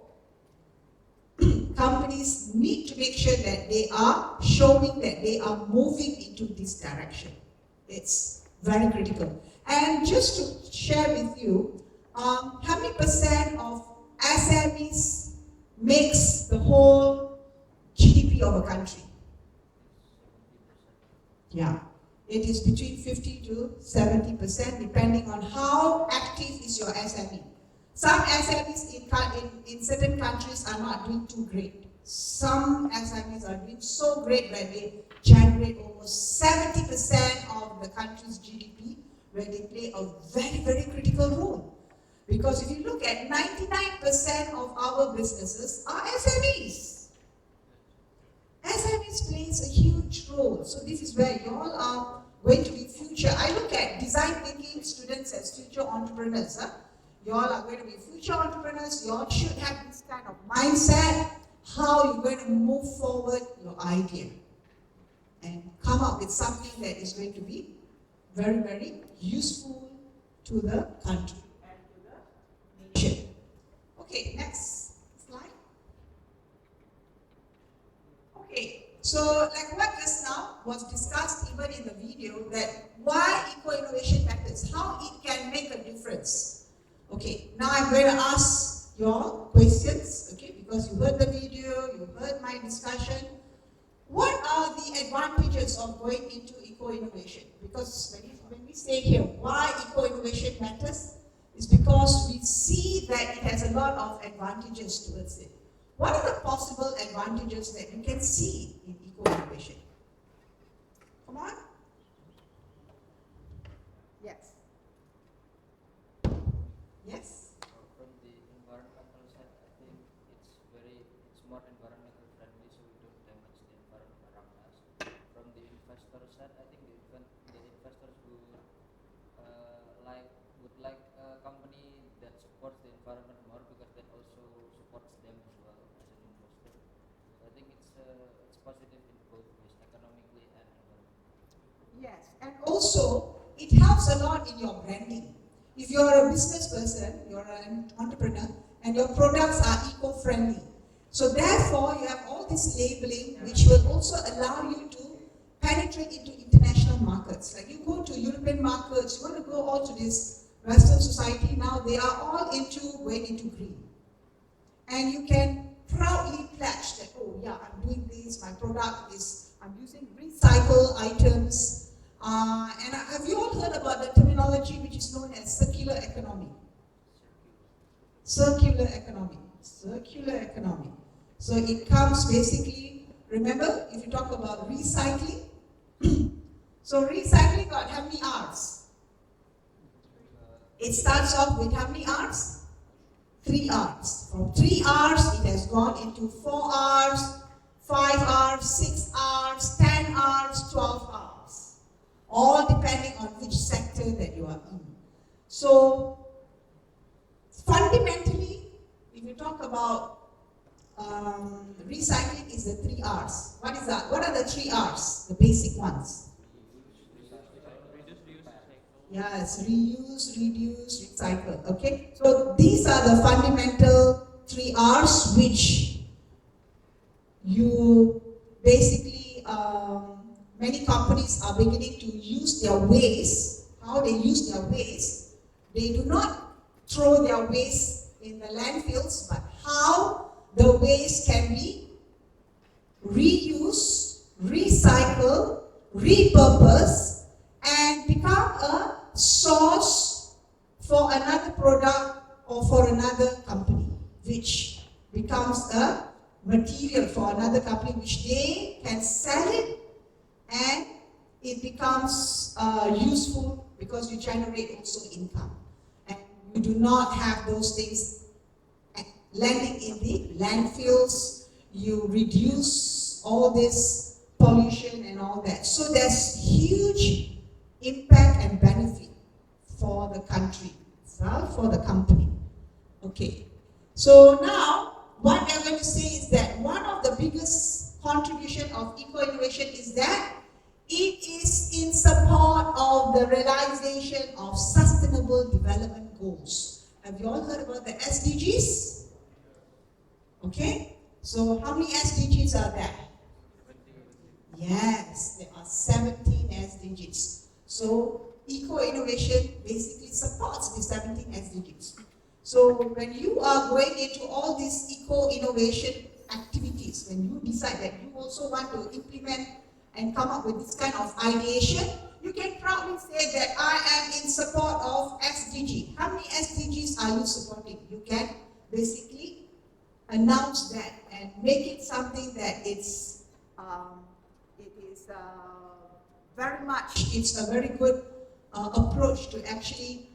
companies need to make sure that they are showing that they are moving into this direction. It's very critical. And just to share with you, how many percent of SMEs makes the whole GDP of a country? Yeah, it is between 50 to 70%, depending on how active is your SME. Some SMEs in certain countries are not doing too great. Some SMEs are doing so great that they generate almost 70% of the country's GDP, where they play a very, very critical role. Because if you look at 99% of our businesses are SMEs. SMEs plays a huge role. So this is where you all are going to be future. I look at design thinking students as future entrepreneurs. You all are going to be future entrepreneurs. You all should have this kind of mindset, how you're going to move forward your idea and come up with something that is going to be very, very useful to the country and to the nation. Okay, next slide. Okay, so like what just now was discussed even in the video, that why eco-innovation matters, how it can make a difference. Okay, now I'm going to ask your questions, okay, because you heard the video, you heard my discussion. What are the advantages of going into eco-innovation? Because when we say here, why eco-innovation matters, is because we see that it has a lot of advantages towards it. What are the possible advantages that you can see in eco-innovation? Come on. Yes. Yes? From the environmental side, I think it's more environmental friendly, so we don't damage the environment around us. From the investor side, I think the investors would like a company that supports the environment more, because that also supports them as well as an investor. So I think it's positive in both ways, economically and environmentally. Yes, and also it helps a lot in your branding. If you're a business person, you're an entrepreneur, and your products are eco-friendly. So therefore, you have all this labeling, which will also allow you to penetrate into international markets. Like you go to European markets, you want to go all to this Western society now, they are all going into green. And you can proudly pledge that, oh yeah, I'm doing this, my product is, I'm using recycled items, heard about the terminology which is known as circular economy? Circular economy. Circular economy. So it comes basically, remember, if you talk about recycling, so recycling got how many R's? It starts off with how many R's? 3 R's. From 3 R's, it has gone into 4 R's, 5 R's, 6 R's, 10 R's, 12 R's. All depending on which sector that you are in. So, fundamentally, if you talk about recycling is the 3 R's. What is that? What are the 3 R's? The basic ones. Yes, reuse, reduce, recycle. Okay, so these are the fundamental 3 R's which you basically, many companies are beginning to use their waste. How they use their waste? They do not throw their waste in the landfills, but how the waste can be reused, recycled, repurposed, and become a source for another product or for another company, which becomes a material for another company which they can sell it, and it becomes useful because you generate also income. And you do not have those things landing in the landfills, you reduce all this pollution and all that. So there's huge impact and benefit for the country itself, for the company. Okay, so now what I'm going to say is that one of the biggest contribution of eco-innovation is that it is in support of the realization of sustainable development goals. Have you all heard about the SDGs? Okay, so how many SDGs are there? Yes, there are 17 SDGs. So eco-innovation basically supports the 17 SDGs. So when you are going into all these eco-innovation activities, when you decide that you also want to implement and come up with this kind of ideation, you can proudly say that I am in support of SDG. How many SDGs are you supporting? You can basically announce that and make it something that it's very much, it's a very good approach to actually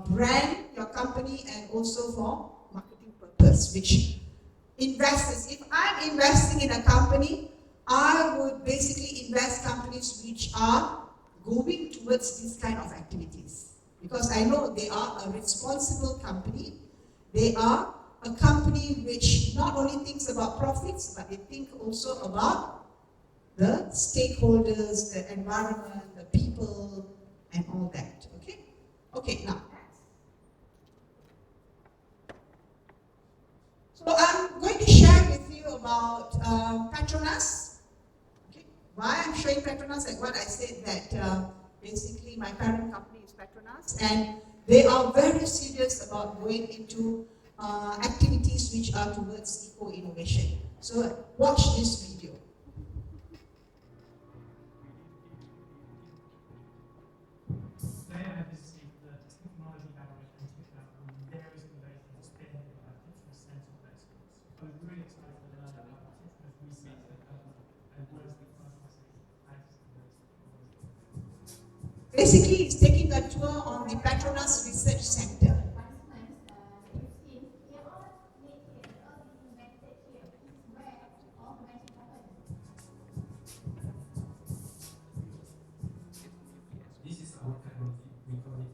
brand your company and also for marketing purpose, which investors, if I'm investing in a company, I would basically invest companies which are going towards this kind of activities, because I know they are a responsible company. They are a company which not only thinks about profits, but they think also about the stakeholders, the environment, the people, and all that. Okay? Okay, now. So I'm going to share with you about Petronas. Okay? Why I'm showing Petronas, and what I said that basically my parent company is Petronas, and they are very serious about going into activities which are towards eco-innovation. So watch this video. Today I have visited the Technologi laboratory on various innovations spearheaded by Petronas Centre of Excellence. I was really excited to learn about Petronas research and what is the commercialization practice of those technologies. Basically, it's taking a tour on the Petronas Research Center. This is our technology. We call it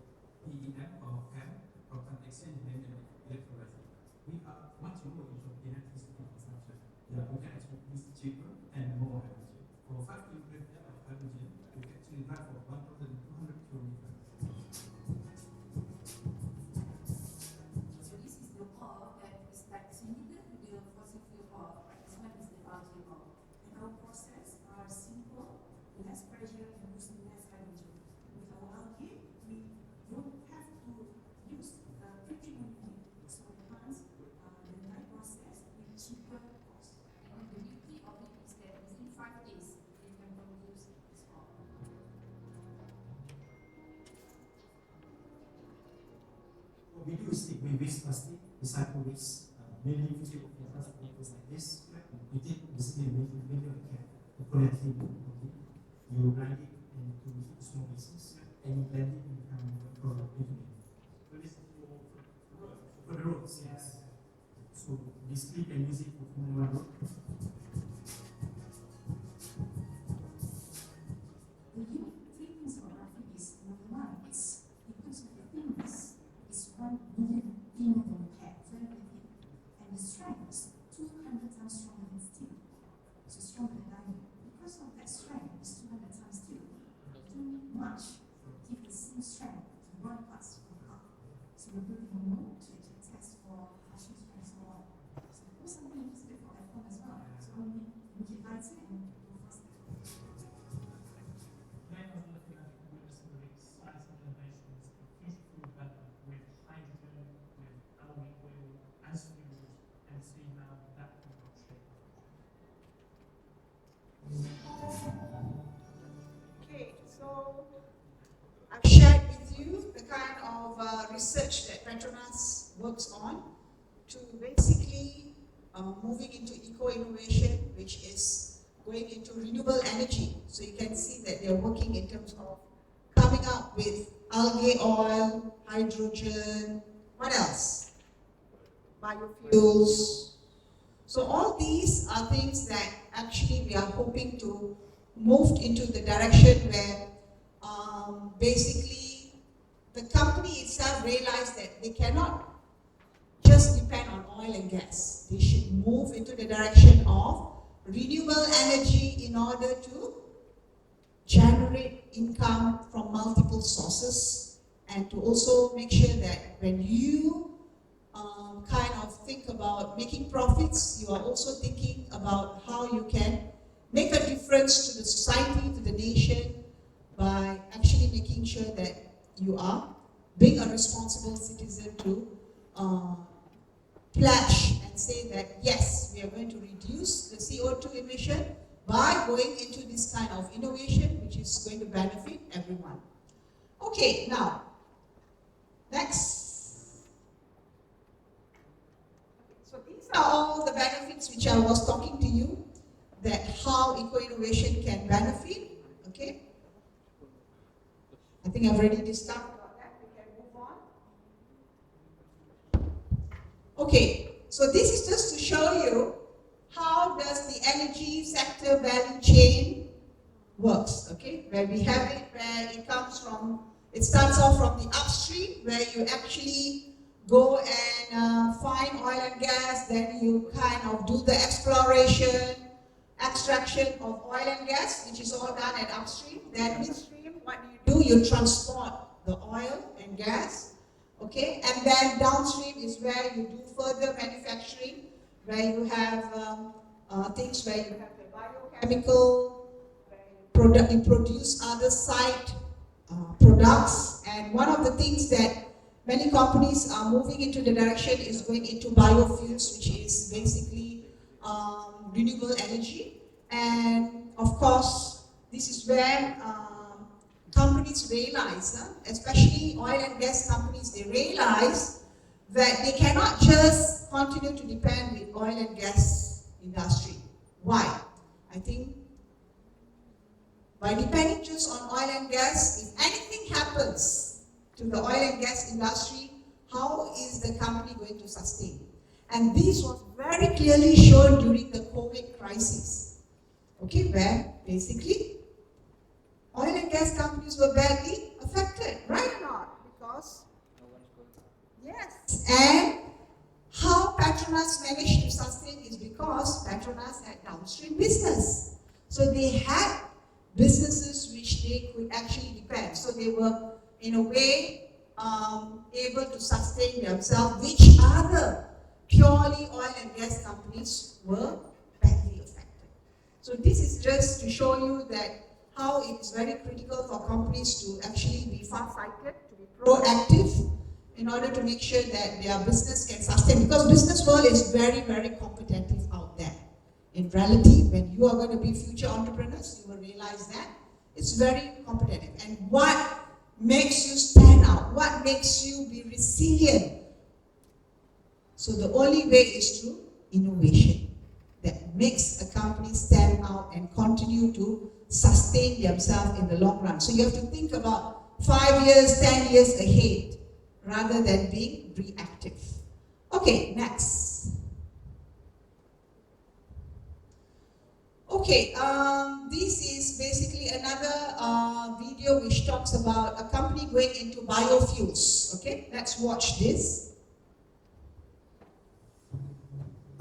PEM or PEM, proton exchange membrane electrolysis. We are much more into electricity consumption. We can actually use cheaper and more energy. For 5 kilogram of hydrogen, we can actually drive for 1,200 kilometers. what we do is take away waste plastic, recycle waste, mainly using plastic bottles like this. You take basically mainly of the polyethylene, okay? You grind it into small pieces, and you blend it and become a product. But this is For the roads, yes. So basically, you can use it for Formula Road. The unique things about F-Creabiz number one is because of the thickness is 1 million thinner than lead, very thin, and the strength is 200 times stronger than steel, so stronger than diamond. Because of that strength is 200 times steel, you don't need much to give the same strength to one parts of a car. So we're building a mold to test for crushing strength and so on. So there's something useful for F1 as well. So only make it lighter and go faster. Then I was looking at the science and innovations, future food development with hydrogen, with algae oil, as fuels, and see how that can help shape our future. Okay, so I've shared with you the kind of research that Petronas works on to basically moving into eco-innovation, which is going into renewable energy. So you can see that they're working in terms of coming up with algae oil, hydrogen, what else? Biofuels. So all these are things that actually we are hoping to move into the direction where basically the company itself realized that they cannot just depend on oil and gas. They should move into the direction of renewable energy in order to generate income from multiple sources, and to also make sure that when you kind of think about making profits, you are also thinking about how you can make a difference to the society, to the nation, by actually making sure that you are being a responsible citizen to pledge and say that yes, we are going to reduce the CO2 emission by going into this kind of innovation which is going to benefit everyone. Okay, now, next. So these are all the benefits which I was talking to you, that how eco-innovation can benefit, okay? I think I've already discussed about that. We can move on. Okay, so this is just to show you how does the energy sector value chain works, okay? Where we have it, where it comes from, it starts off from the upstream, where you actually go and find oil and gas, then you kind of do the exploration, extraction of oil and gas, which is all done at upstream. Then midstream, what do? You transport the oil and gas, okay? And then downstream is where you do further manufacturing, where you have things where you have the biochemical, where you produce other side products. And one of the things that many companies are moving into the direction is going into biofuels, which is basically renewable energy. And of course, this is where companies realize, especially oil and gas companies, they realize that they cannot just continue to depend with oil and gas industry. Why? I think by depending just on oil and gas, if anything happens to the oil and gas industry, how is the company going to sustain? And this was very clearly shown during the COVID crisis, okay, where basically oil and gas companies were badly affected, right or not? Because, yes, and how Petronas managed to sustain is because Petronas had downstream business. So they had businesses which they could actually depend. So they were, in a way, able to sustain themselves, which other purely oil and gas companies were badly affected. So this is just to show you that how it is very critical for companies to actually be far-sighted, to be proactive, in order to make sure that their business can sustain. Because business world is very, very competitive out there. In reality, when you are going to be future entrepreneurs, you will realize that it's very competitive. And what makes you stand out? what makes you be resilient? So the only way is through innovation that makes a company stand out and continue to sustain themselves in the long run. So you have to think about 5 years, 10 years ahead rather than being reactive. Okay, next. Okay, this is basically another video which talks about a company going into biofuels. Okay, let's watch this.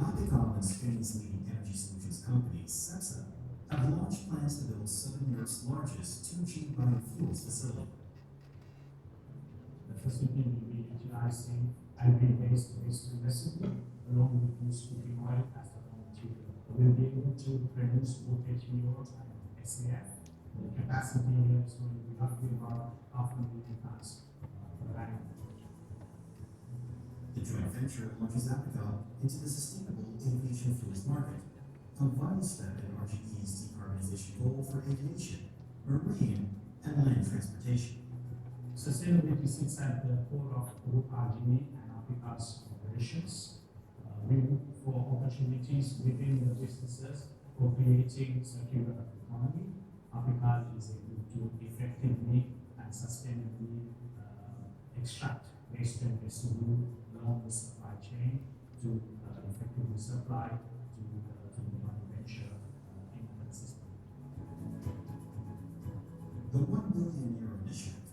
Opticom and Spain's leading energy solutions company, Cepsa, have launched plans to build Southern Europe's largest 2G biofuels facility. The facility will be utilizing algae-based waste recipe along with used cooking oil as the raw material. We'll be able to produce both HVO and SAF. The capacity here is going to be roughly about 500,000 tons per annum. The joint venture launches Opticom into the sustainable aviation fuels market, a vital step in RGE's decarbonization goal for aviation, marine, and land transportation. Sustainability sits at the core of both RGE and Opticom's operations. We look for opportunities within the businesses for creating circular economy. Opticom is able to effectively and sustainably extract waste and residue along the supply chain to effectively supply to the joint venture in the system. The €1 billion initiative,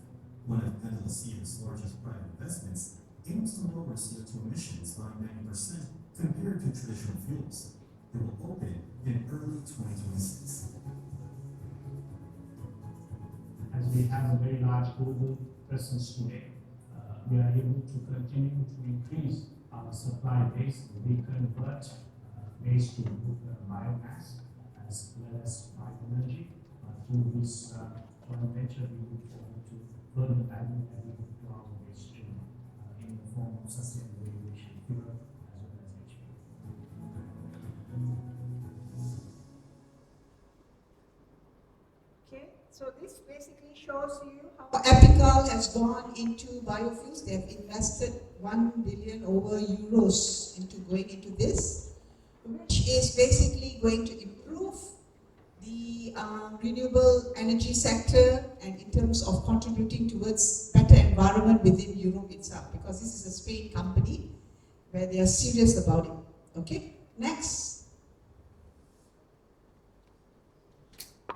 one of Andalusia's largest private investments, aims to lower CO2 emissions by 90% compared to traditional fuels. It will open in early 2026. As we have a very large global presence today, we are able to continue to increase our supply base. We convert waste to biomass as well as bioenergy. Through this joint venture, we look forward to further value adding to our waste stream in the form of sustainable aviation fuel as well as HVO. Okay, so this basically shows you how Apical has gone into biofuels. They have invested €1 billion into going into this, which is basically going to improve the renewable energy sector and in terms of contributing towards better environment within Europe itself, because this is a Spain company where they are serious about it. Okay, next.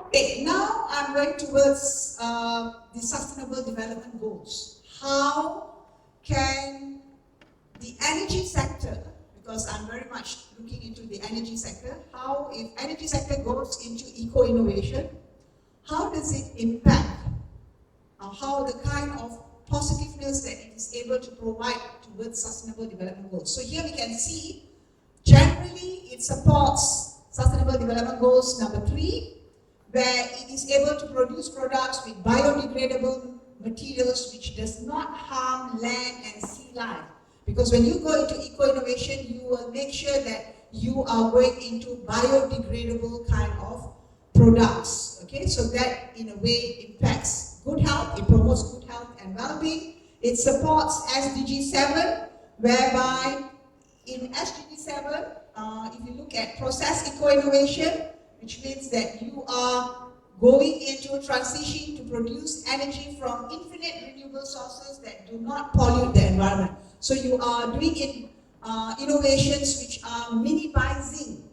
Okay, now I'm going towards the Sustainable Development Goals. How can the energy sector, because I'm very much looking into the energy sector, how if energy sector goes into eco-innovation, how does it impact how the kind of positiveness that it is able to provide towards Sustainable Development Goals. So here we can see, generally it supports Sustainable Development Goals number 3, where it is able to produce products with biodegradable materials which does not harm land and sea life. Because when you go into eco-innovation, you will make sure that you are going into biodegradable kind of products. Okay, so that in a way impacts good health, it promotes good health and well-being. It supports SDG 7, whereby in SDG 7, if you look at process eco-innovation, which means that you are going into a transition to produce energy from infinite renewable sources that do not pollute the environment. So you are doing innovations which are minimizing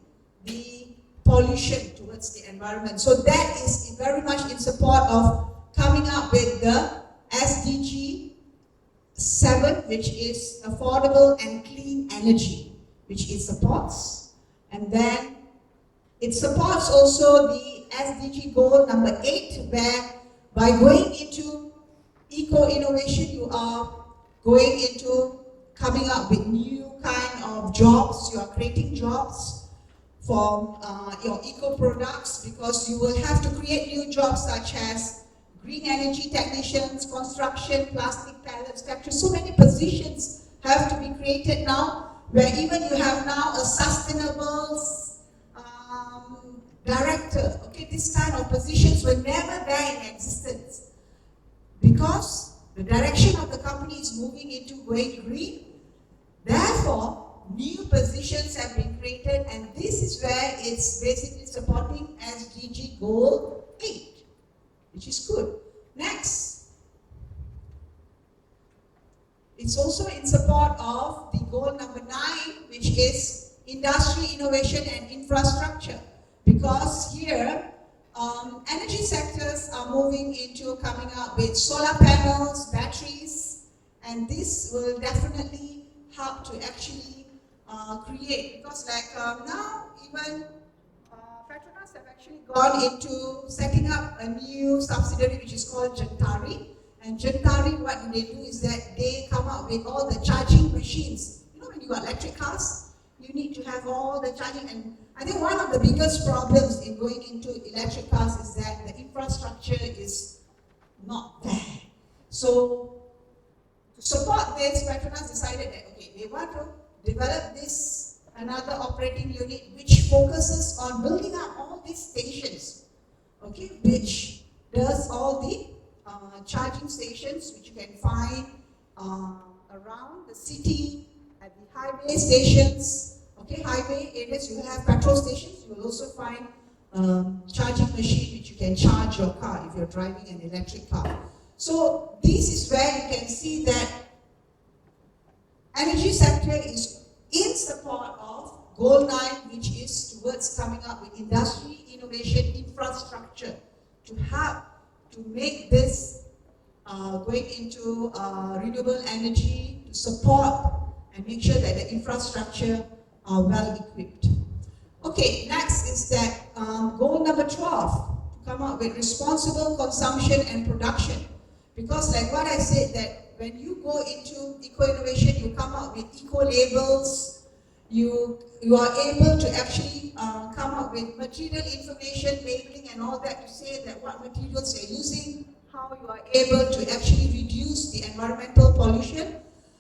the pollution towards the environment. So that is very much in support of coming up with the SDG 7, which is affordable and clean energy, which it supports. And then it supports also the SDG goal number 8, where by going into eco-innovation, you are going into coming up with new kind of jobs. You are creating jobs from your eco-products, because you will have to create new jobs such as green energy technicians, construction, plastic pallets, factories. So many positions have to be created now, where even you have now a sustainable director. Okay, this kind of positions were never there in existence, because The direction of the company is moving into going green. Therefore, new positions have been created, and this is where it's basically supporting SDG Goal 8, which is good. Next, it's also in support of the goal number 9, which is industry, innovation, and infrastructure. Because here, energy sectors are moving into coming up with solar panels, batteries, and this will definitely help to actually create, because like now even Petronas have actually gone into setting up a new subsidiary which is called Gentari. And Gentari, what they do is that they come up with all the charging machines. You know, when you got electric cars, you need to have all the charging. And I think one of the biggest problems in going into electric cars is that the infrastructure is not there. So to support this, Petronas decided that, okay, they want to develop this, another operating unit which focuses on building up all these stations, okay, which does all the charging stations which you can find around the city, at the highway stations, okay, highway areas, you will have petrol stations, you will also find charging machine which you can charge your car if you're driving an electric car. So this is where you can see that energy sector is in support of Goal 9, which is towards coming up with industry, innovation, infrastructure to help to make this going into renewable energy, to support and make sure that the infrastructure are well equipped. Okay, next is that goal number 12, to come up with responsible consumption and production. Because like what I said, that when you go into eco-innovation, you come up with eco-labels, you are able to actually come up with material information, labeling and all that to say that what materials you're using, how you are able to actually reduce the environmental pollution.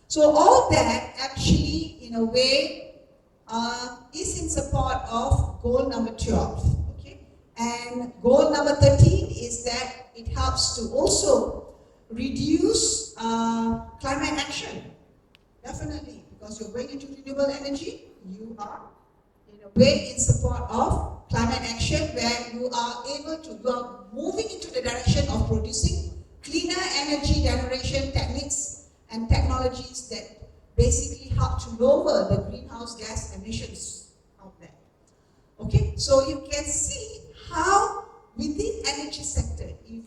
So all that actually, in a way, is in support of goal number 12. Okay? And goal number 13 is that it helps to also reduce climate action. Definitely, because you're going into renewable energy, you are in a way in support of climate action, where you are able to, you are moving into the direction of producing cleaner energy generation techniques and technologies that basically help to lower the greenhouse gas emissions out there. Okay, so you can see how within energy sector, if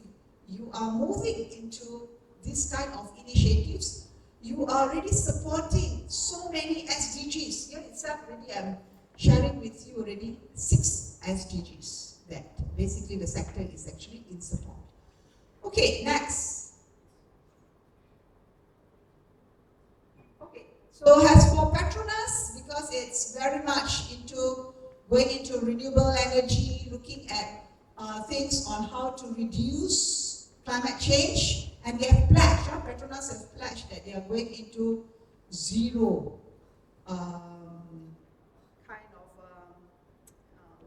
you are moving into this kind of initiatives, you are already supporting so many SDGs. Here itself already I'm sharing with you already 6 SDGs that basically the sector is actually in support. Okay, next. Okay, so as for Petronas, because it's very much into going into renewable energy, looking at things on how to reduce climate change, and they have pledged, Petronas has pledged that they are going into zero kind of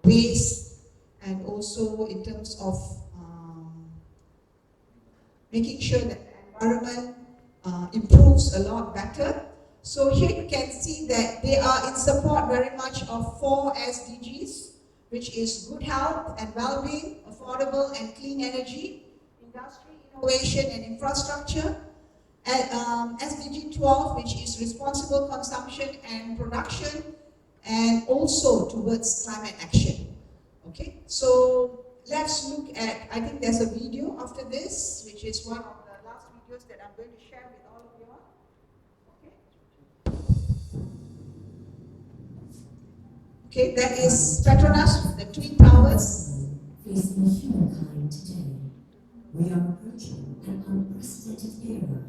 waste, and also in terms of making sure that the environment improves a lot better. So here you can see that they are in support very much of 4 SDGs, which is good health and well-being, affordable and clean energy, industry, innovation and infrastructure, and SDG 12, which is responsible consumption and production, and also towards climate action. Okay, so let's look at, I think there's a video after this, which is one of the last videos that I'm going to share with all of you all. Okay, that is Petronas, the Twin Towers. Facing humankind today, we are approaching an unprecedented era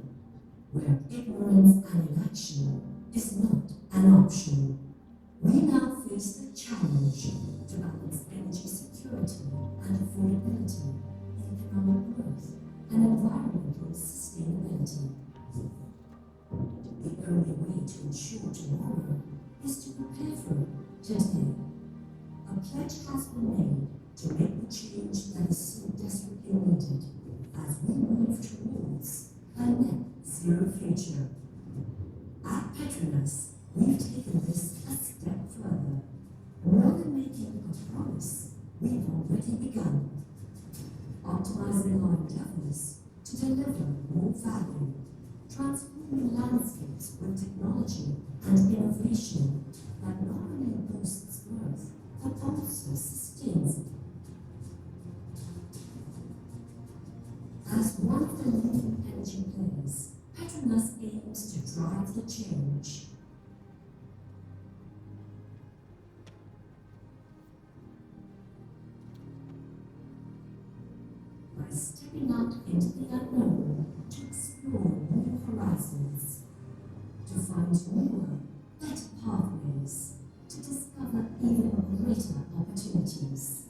where ignorance and inaction is not an option. We now face the challenge to balance energy security and affordability, economic growth, and environmental sustainability. The only way to ensure tomorrow is to prepare for it today. A pledge has been made to make the change that is so desperately needed as we move towards a net zero future. At Petronas, we've taken this a step further. More than making a promise, we've already begun. Optimizing our endeavors to deliver more value, transforming landscapes with technology and innovation that not only boosts growth, but also sustains it. As one of the leading energy players, Petronas aims to drive the change. By stepping out into the unknown to explore new horizons, to find newer, better pathways, to discover even greater opportunities,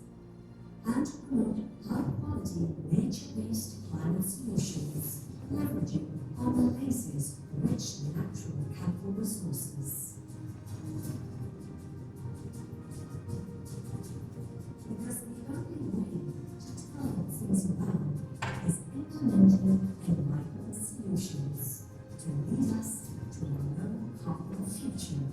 and to promote high-quality, nature-based climate solutions, leveraging on Malaysia's rich natural capital resources. Because the only way to turn things around is implementing enlightened solutions to lead us to a low-carbon future.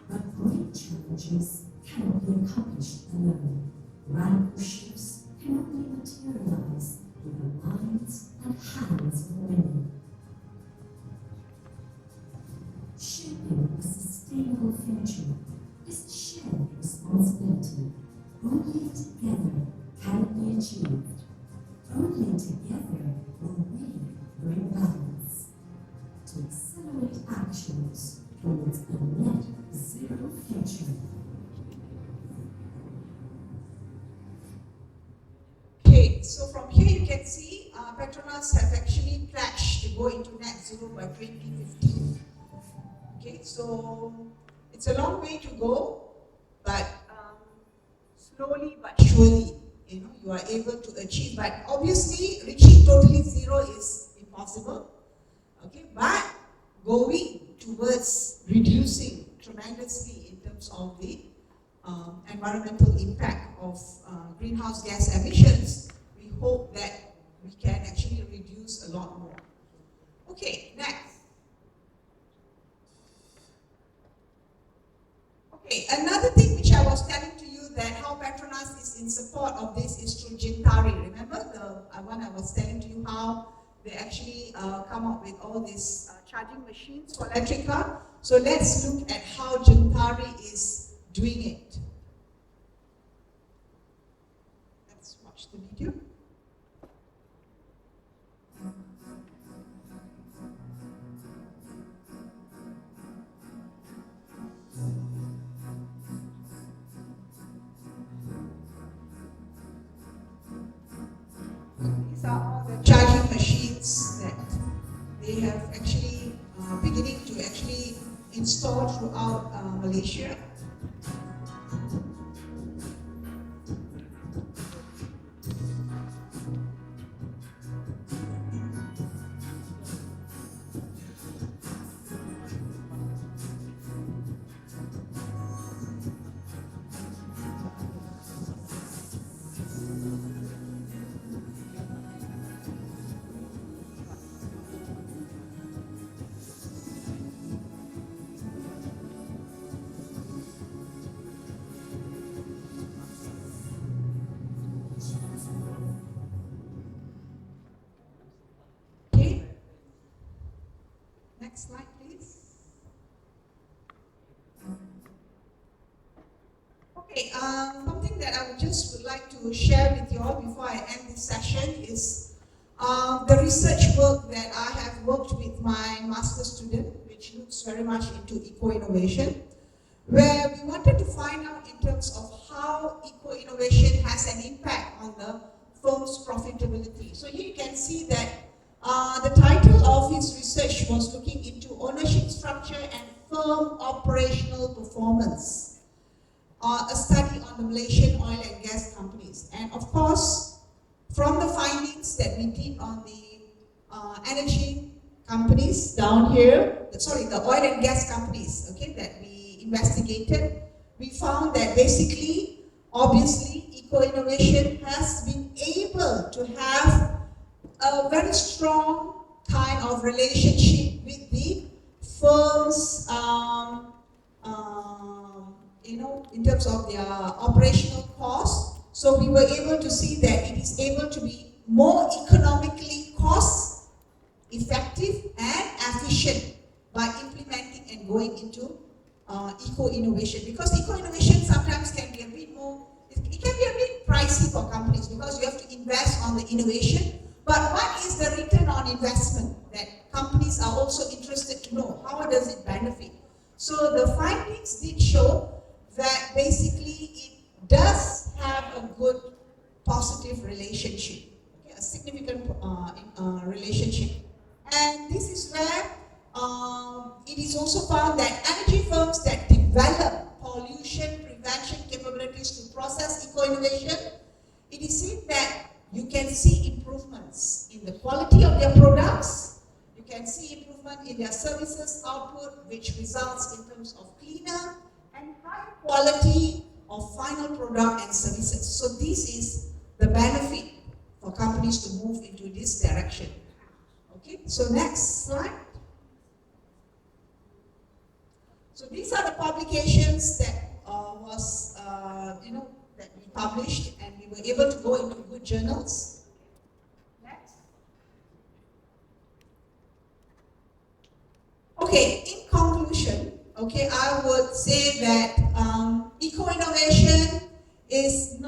But great challenges cannot be accomplished alone. Radical shifts can only materialize with the minds and hands of many. Shaping a sustainable future is a shared responsibility. Only together can it be achieved. Only together will we bring balance to accelerate actions towards a net zero future. Okay, so from here you can see Petronas have actually pledged to go into net zero by 2050. Okay, so it's a long way to go, but slowly but surely, you are able to achieve. But obviously, reaching totally zero is impossible. Okay, but going towards reducing tremendously in terms of the environmental impact of greenhouse gas emissions, we hope that we can actually reduce a lot more. Okay, next. Okay, another thing which I was telling to you that how Petronas is in support of this is through Jintari. Remember the one I was telling to you how they actually come up with all these charging machines for electric car. So let's look at how Jintari is doing it. Let's watch the video. These are all the charging machines that they have actually beginning to actually install throughout Malaysia. Next slide, please. Okay, something that I would like to share with you all before I end this session is the research work that I have worked with my master's student, which looks very much into eco-innovation, where we wanted to find out in terms of how eco-innovation has an impact on the firm's profitability. So here you can see that the title of his research was looking into ownership structure and firm operational performance, a study on the Malaysian oil and gas company. companies. And of course, from the findings that we did on the energy companies down here, the oil and gas companies, okay, that we investigated, we found that basically, obviously, eco-innovation has been able to have a very strong kind of relationship with the firms, in terms of their operational costs. So we were able to see that it is able to be more economically cost effective and efficient by implementing and going into eco-innovation. Because eco-innovation sometimes can be a bit more, it can be a bit pricey for companies because you have to invest on the innovation. But what is the return on investment that companies are also interested to know? How does it benefit? So the findings did show that basically it does have a good positive relationship, okay, a significant relationship. And this is where it is also found that energy firms that develop pollution prevention capabilities to process eco-innovation, it is seen that you can see improvements in the quality of their products, you can see improvement in their services output, which results in terms of cleaner and higher quality of final product and services. So this is the benefit for companies to move into this direction. Okay, so next slide. So these are the publications that that we published, and we were able to go into good journals. Next. Okay, in conclusion, okay, I would say that eco-innovation is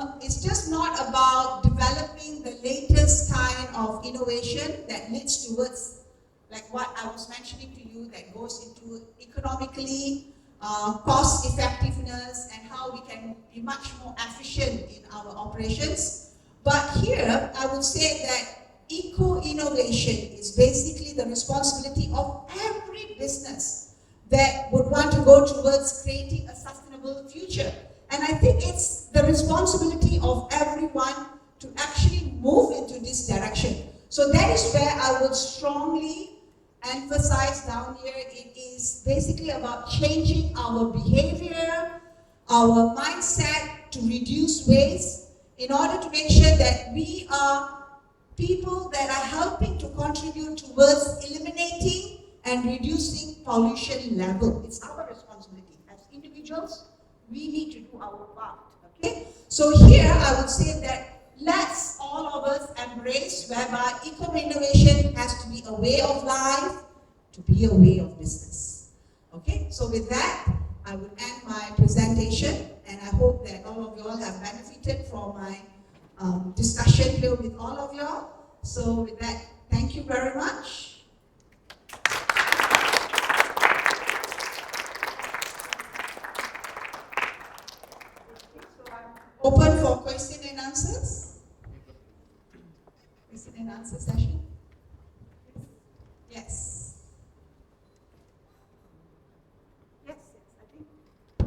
just not about developing the latest kind of innovation that leads towards, like what I was mentioning to you, that goes into economically cost effectiveness and how we can be much more efficient in our operations. But here, I would say that eco-innovation is basically the responsibility of every business that would want to go towards creating a sustainable future. And I think it's the responsibility of everyone to actually move into this direction. So that is where I would strongly emphasize down here. It is basically about changing our behavior, our mindset to reduce waste in order to make sure that we are people that are helping to contribute towards eliminating and reducing pollution level. It's our responsibility. As individuals, we need to do our part, okay? So here I would say that let's all of us embrace whereby eco-innovation has to be a way of life, to be a way of business. Okay, so with that, I would end my presentation, and I hope that all of you all have benefited from my discussion here with all of you all. So with that, thank you very much. Open for question and answers. Question and answer session. Yes. Yes, I think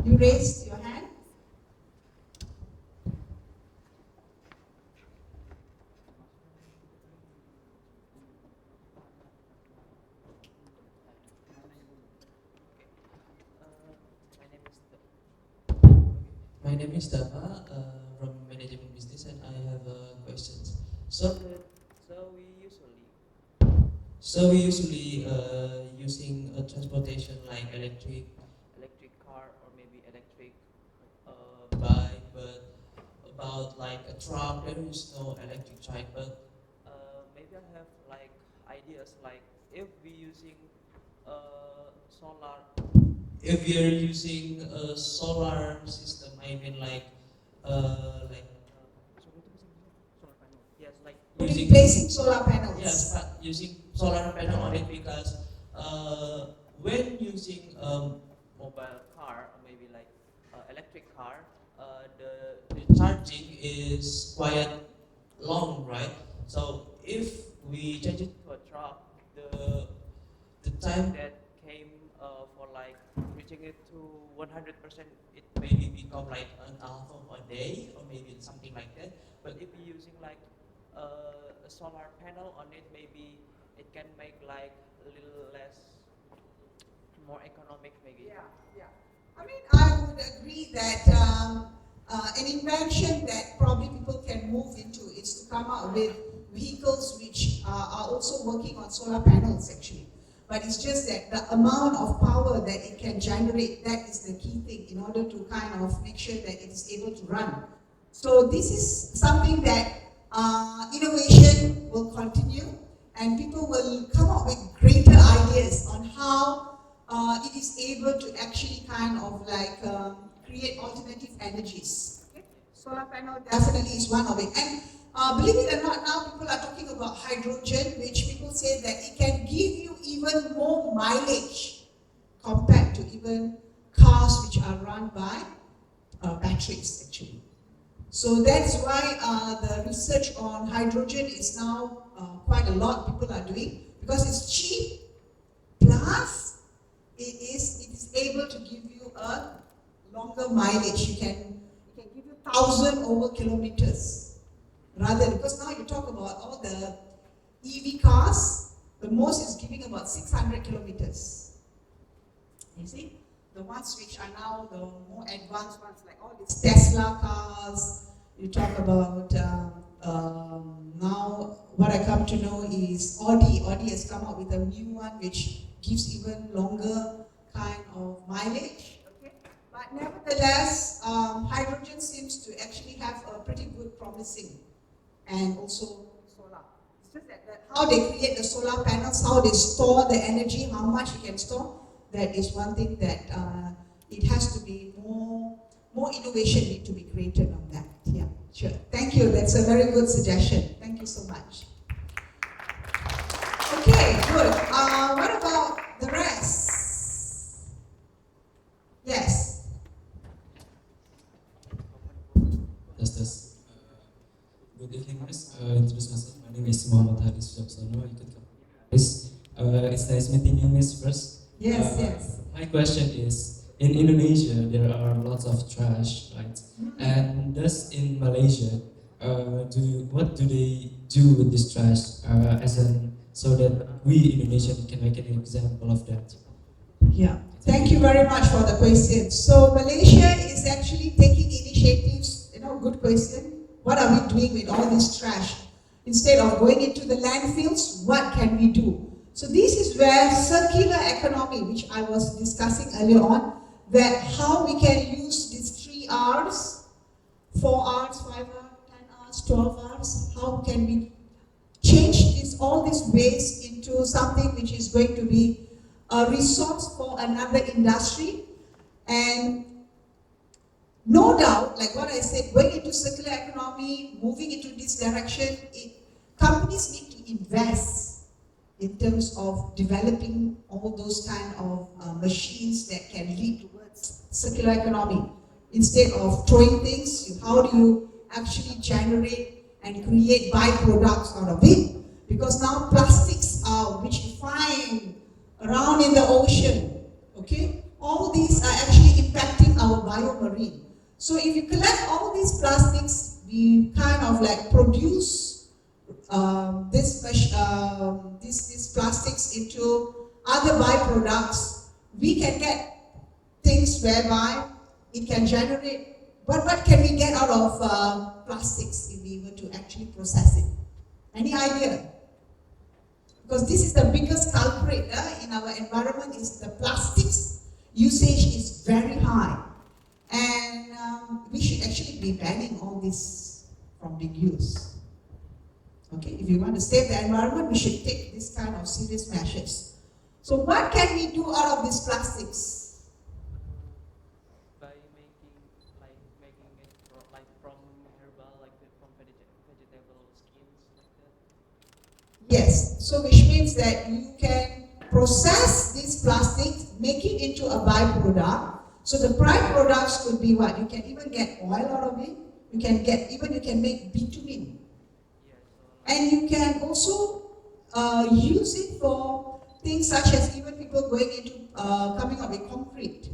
you raised your hand. My name is Dava from Management Business, and I have questions. So we usually using a transportation like electric car or maybe electric bike, but about like a truck, there is no electric truck. But maybe I have like ideas like if we using solar. If we are using a solar system, I mean like placing solar panels. Yes, but using solar panel on it because when using mobile car or maybe like electric car, the charging is quite long, right? So if we change it to a truck, the time that came for like reaching converting it to 100%, it maybe become like an half of a day or maybe something like that. But if you're using like a solar panel on it, maybe it can make like a little less, more economic maybe. Yeah, yeah. I mean, I would agree that an invention that probably people can move into is to come up with vehicles which are also working on solar panels actually. But it's just that the amount of power that it can generate, that is the key thing in order to kind of make sure that it is able to run. So this is something that innovation will continue and people will come up with greater ideas on how it is able to actually kind of like create alternative energies. Okay? Solar panel definitely is one of it. And believe it or not, now people are talking about hydrogen, which people say that it can give you even more mileage compared to even cars which are run by batteries actually. So that's why the research on hydrogen is now quite a lot people are doing, because it's cheap, plus it is able to give you a longer mileage. It can give you 1,000 over kilometers. Rather, because now you talk about all the EV cars, the most is giving about 600 kilometers. You see? The ones which are now the more advanced ones, like all these Tesla cars, you talk about now what I come to know is Audi. Audi has come up with a new one which gives even longer kind of mileage. Okay? But nevertheless, hydrogen seems to actually have a pretty good promising, and also solar. It's just that how they create the solar panels, how they store the energy, how much you can store, that is one thing that it has to be more innovation need to be created on that. Yeah, sure. Thank you. That's a very good suggestion. Thank you so much. Okay, good. What about the rest? Yes. Yes. Good evening, Miss. Introduce myself. My name is Muhammad Haris Jabsono. It's nice meeting you, Miss, first. Yes, yes. My question is, in Indonesia, there are lots of trash, right? And thus in Malaysia, what do they do with this trash so that we Indonesian can make an example of that? Yeah. Thank you very much for the question. So Malaysia is actually taking initiatives. Good question. What are we doing with all this trash? Instead of going into the landfills, what can we do? So this is where circular economy, which I was discussing earlier on, that how we can use these 3 R's, 4 R's, 5 R's, 10 R's, 12 R's, how can we change all these waste into something which is going to be a resource for another industry. And no doubt, like what I said, going into circular economy, moving into this direction, companies need to invest in terms of developing all those kind of machines that can lead towards circular economy. Instead of throwing things, how do you actually generate and create byproducts out of it? Because now plastics which you find around in the ocean, okay? All these are actually impacting our biomarine. So if you collect all these plastics, we kind of like produce these plastics into other byproducts. We can get things whereby it can generate, but what can we get out of plastics if we were to actually process it? Any idea? Because this is the biggest culprit in our environment, is the plastics usage is very high. And we should actually be banning all this from being used. Okay, if you want to save the environment, we should take this kind of serious measures. So what can we do out of these plastics? By making it from herbal, from vegetable skins, like that. Yes, so which means that you can process these plastics, make it into a byproduct. So the byproducts could be what? You can even get oil out of it. You can make bitumen. And you can also use it for things such as even people going into coming up with concrete.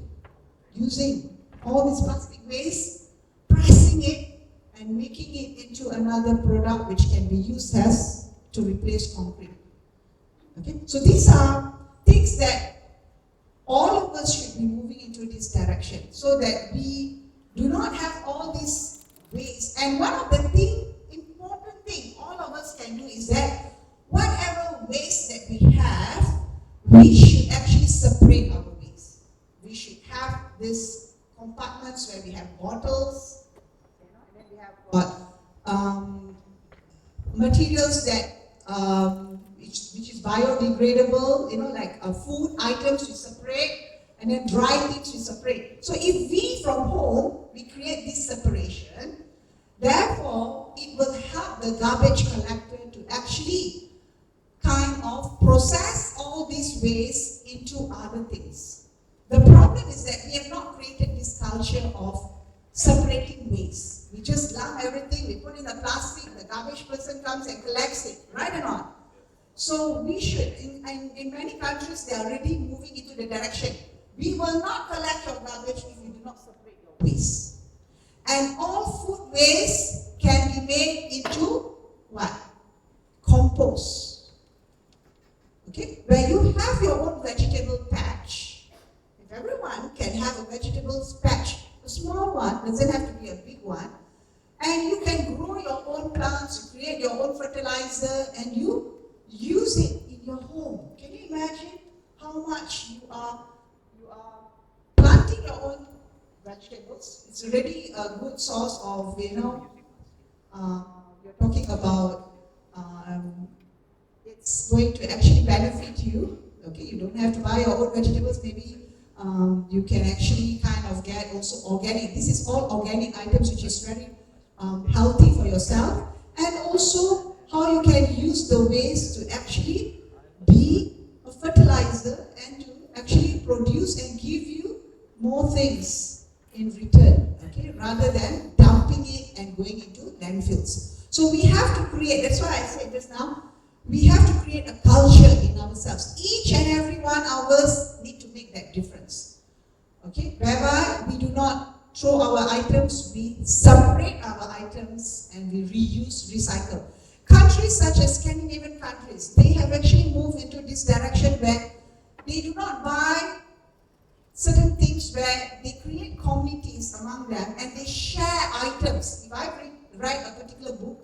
using all this plastic waste, pressing it, and making it into another product which can be used as to replace concrete. Okay, so these are things that all of us should be moving into this direction so that we do not have all this waste. And one of the important thing all of us can do is that whatever waste that we have, we should actually separate our waste. We should have this compartments where we have bottles, and then we have materials that which is biodegradable, like food items we separate, and then dry things we separate. So if we from home, we create this separation, therefore it will help the garbage collector to actually kind of process all these waste into other things. The problem is that we have not created this culture of separating waste. We just lump everything, we put in the plastic, the garbage person comes and collects it, right or not? So we should, in many countries, they are already moving into the direction. We will not collect your garbage if you do not separate your waste. And all food waste can be made into what? Compost. Okay? Where you have your own vegetable patch. If everyone can have a vegetable patch, a small one, doesn't have to be a big one, and you can grow your own plants, you create your own fertilizer, and you use it in your home. Can you imagine how much you are planting your own vegetables? It's already a good source of, you're talking about, it's going to actually benefit you. Okay, you don't have to buy your own vegetables. Maybe you can actually kind of get also organic. This is all organic items, which is very healthy for yourself. And also how you can use the waste to actually be a fertilizer and to actually produce and give you more things in return, okay, rather than dumping it and going into landfills. So we have to create, that's why I said just now, we have to create a culture in ourselves. Each and every one of us need to make that difference, okay, whereby we do not throw our items, we separate our items and we reuse, recycle. Countries such as Scandinavian countries, they have actually moved into this direction where they do not buy certain things, where they create communities among them and they share items. If I write a particular book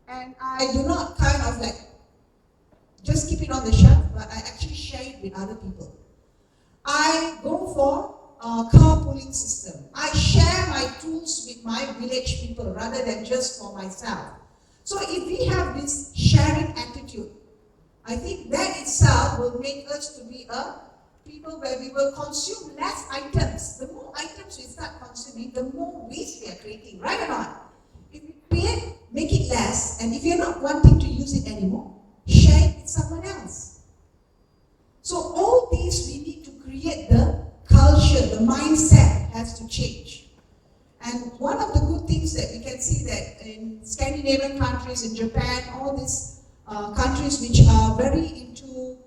and I do not kind of like just keep it on the shelf, but I actually share it with other people. I go for a carpooling system. I share my tools with my village people rather than just for myself. So if we have this sharing attitude, I think that itself will make us to be a people where we will consume less items. The more items we start consuming, the more waste we are creating, right or not? If we create, make it less, and if you're not wanting to use it anymore, share it with someone else. So all these we need to create the culture, the mindset has to change. And one of the good things that we can see that in Scandinavian countries, in Japan, all these countries which are very into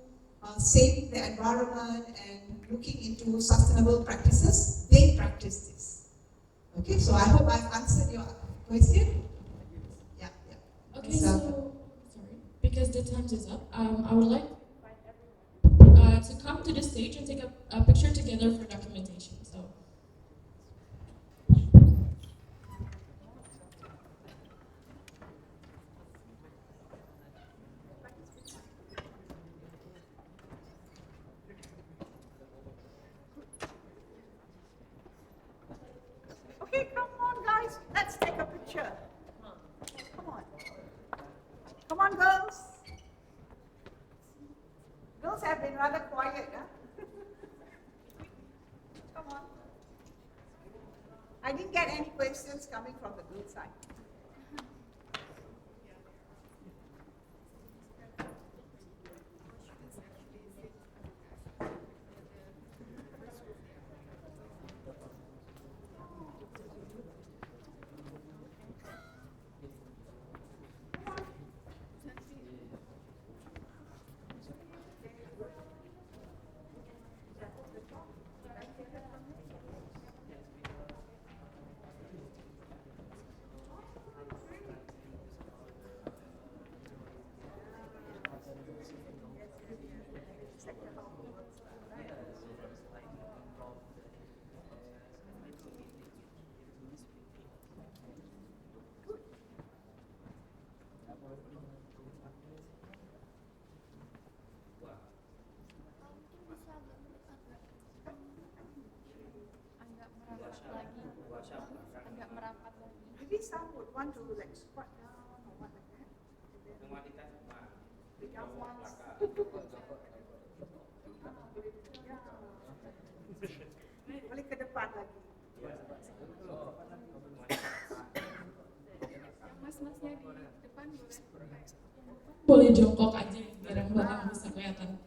saving the environment and looking into sustainable practices, they practice this. Okay, so I hope I've answered your question. Yeah. Okay, so sorry, because the time is up, I would like to invite everyone to come to the stage and take a picture together for documentation. So. Okay, come on guys, let's take a picture. Come on. Come on girls. Girls have been rather quiet, huh? Come on. I didn't get any questions coming from the girls' side. want to like squat down or what like that. The young ones. Balik ke depan lagi. Mas-masnya di depan boleh jongkok aja biar yang belakang bisa kelihatan.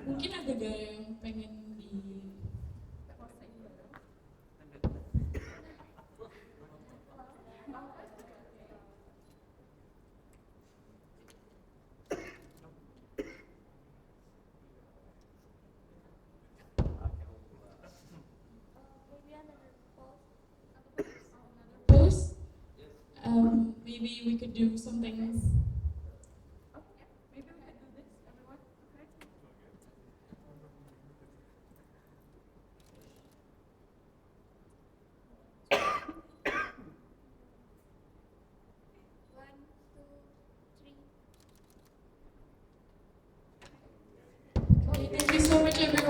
Mungkin ada gaya yang pengen di pose. Maybe we could do something. Maybe we could do this, everyone. Okay. Okay, thank you so much, everyone.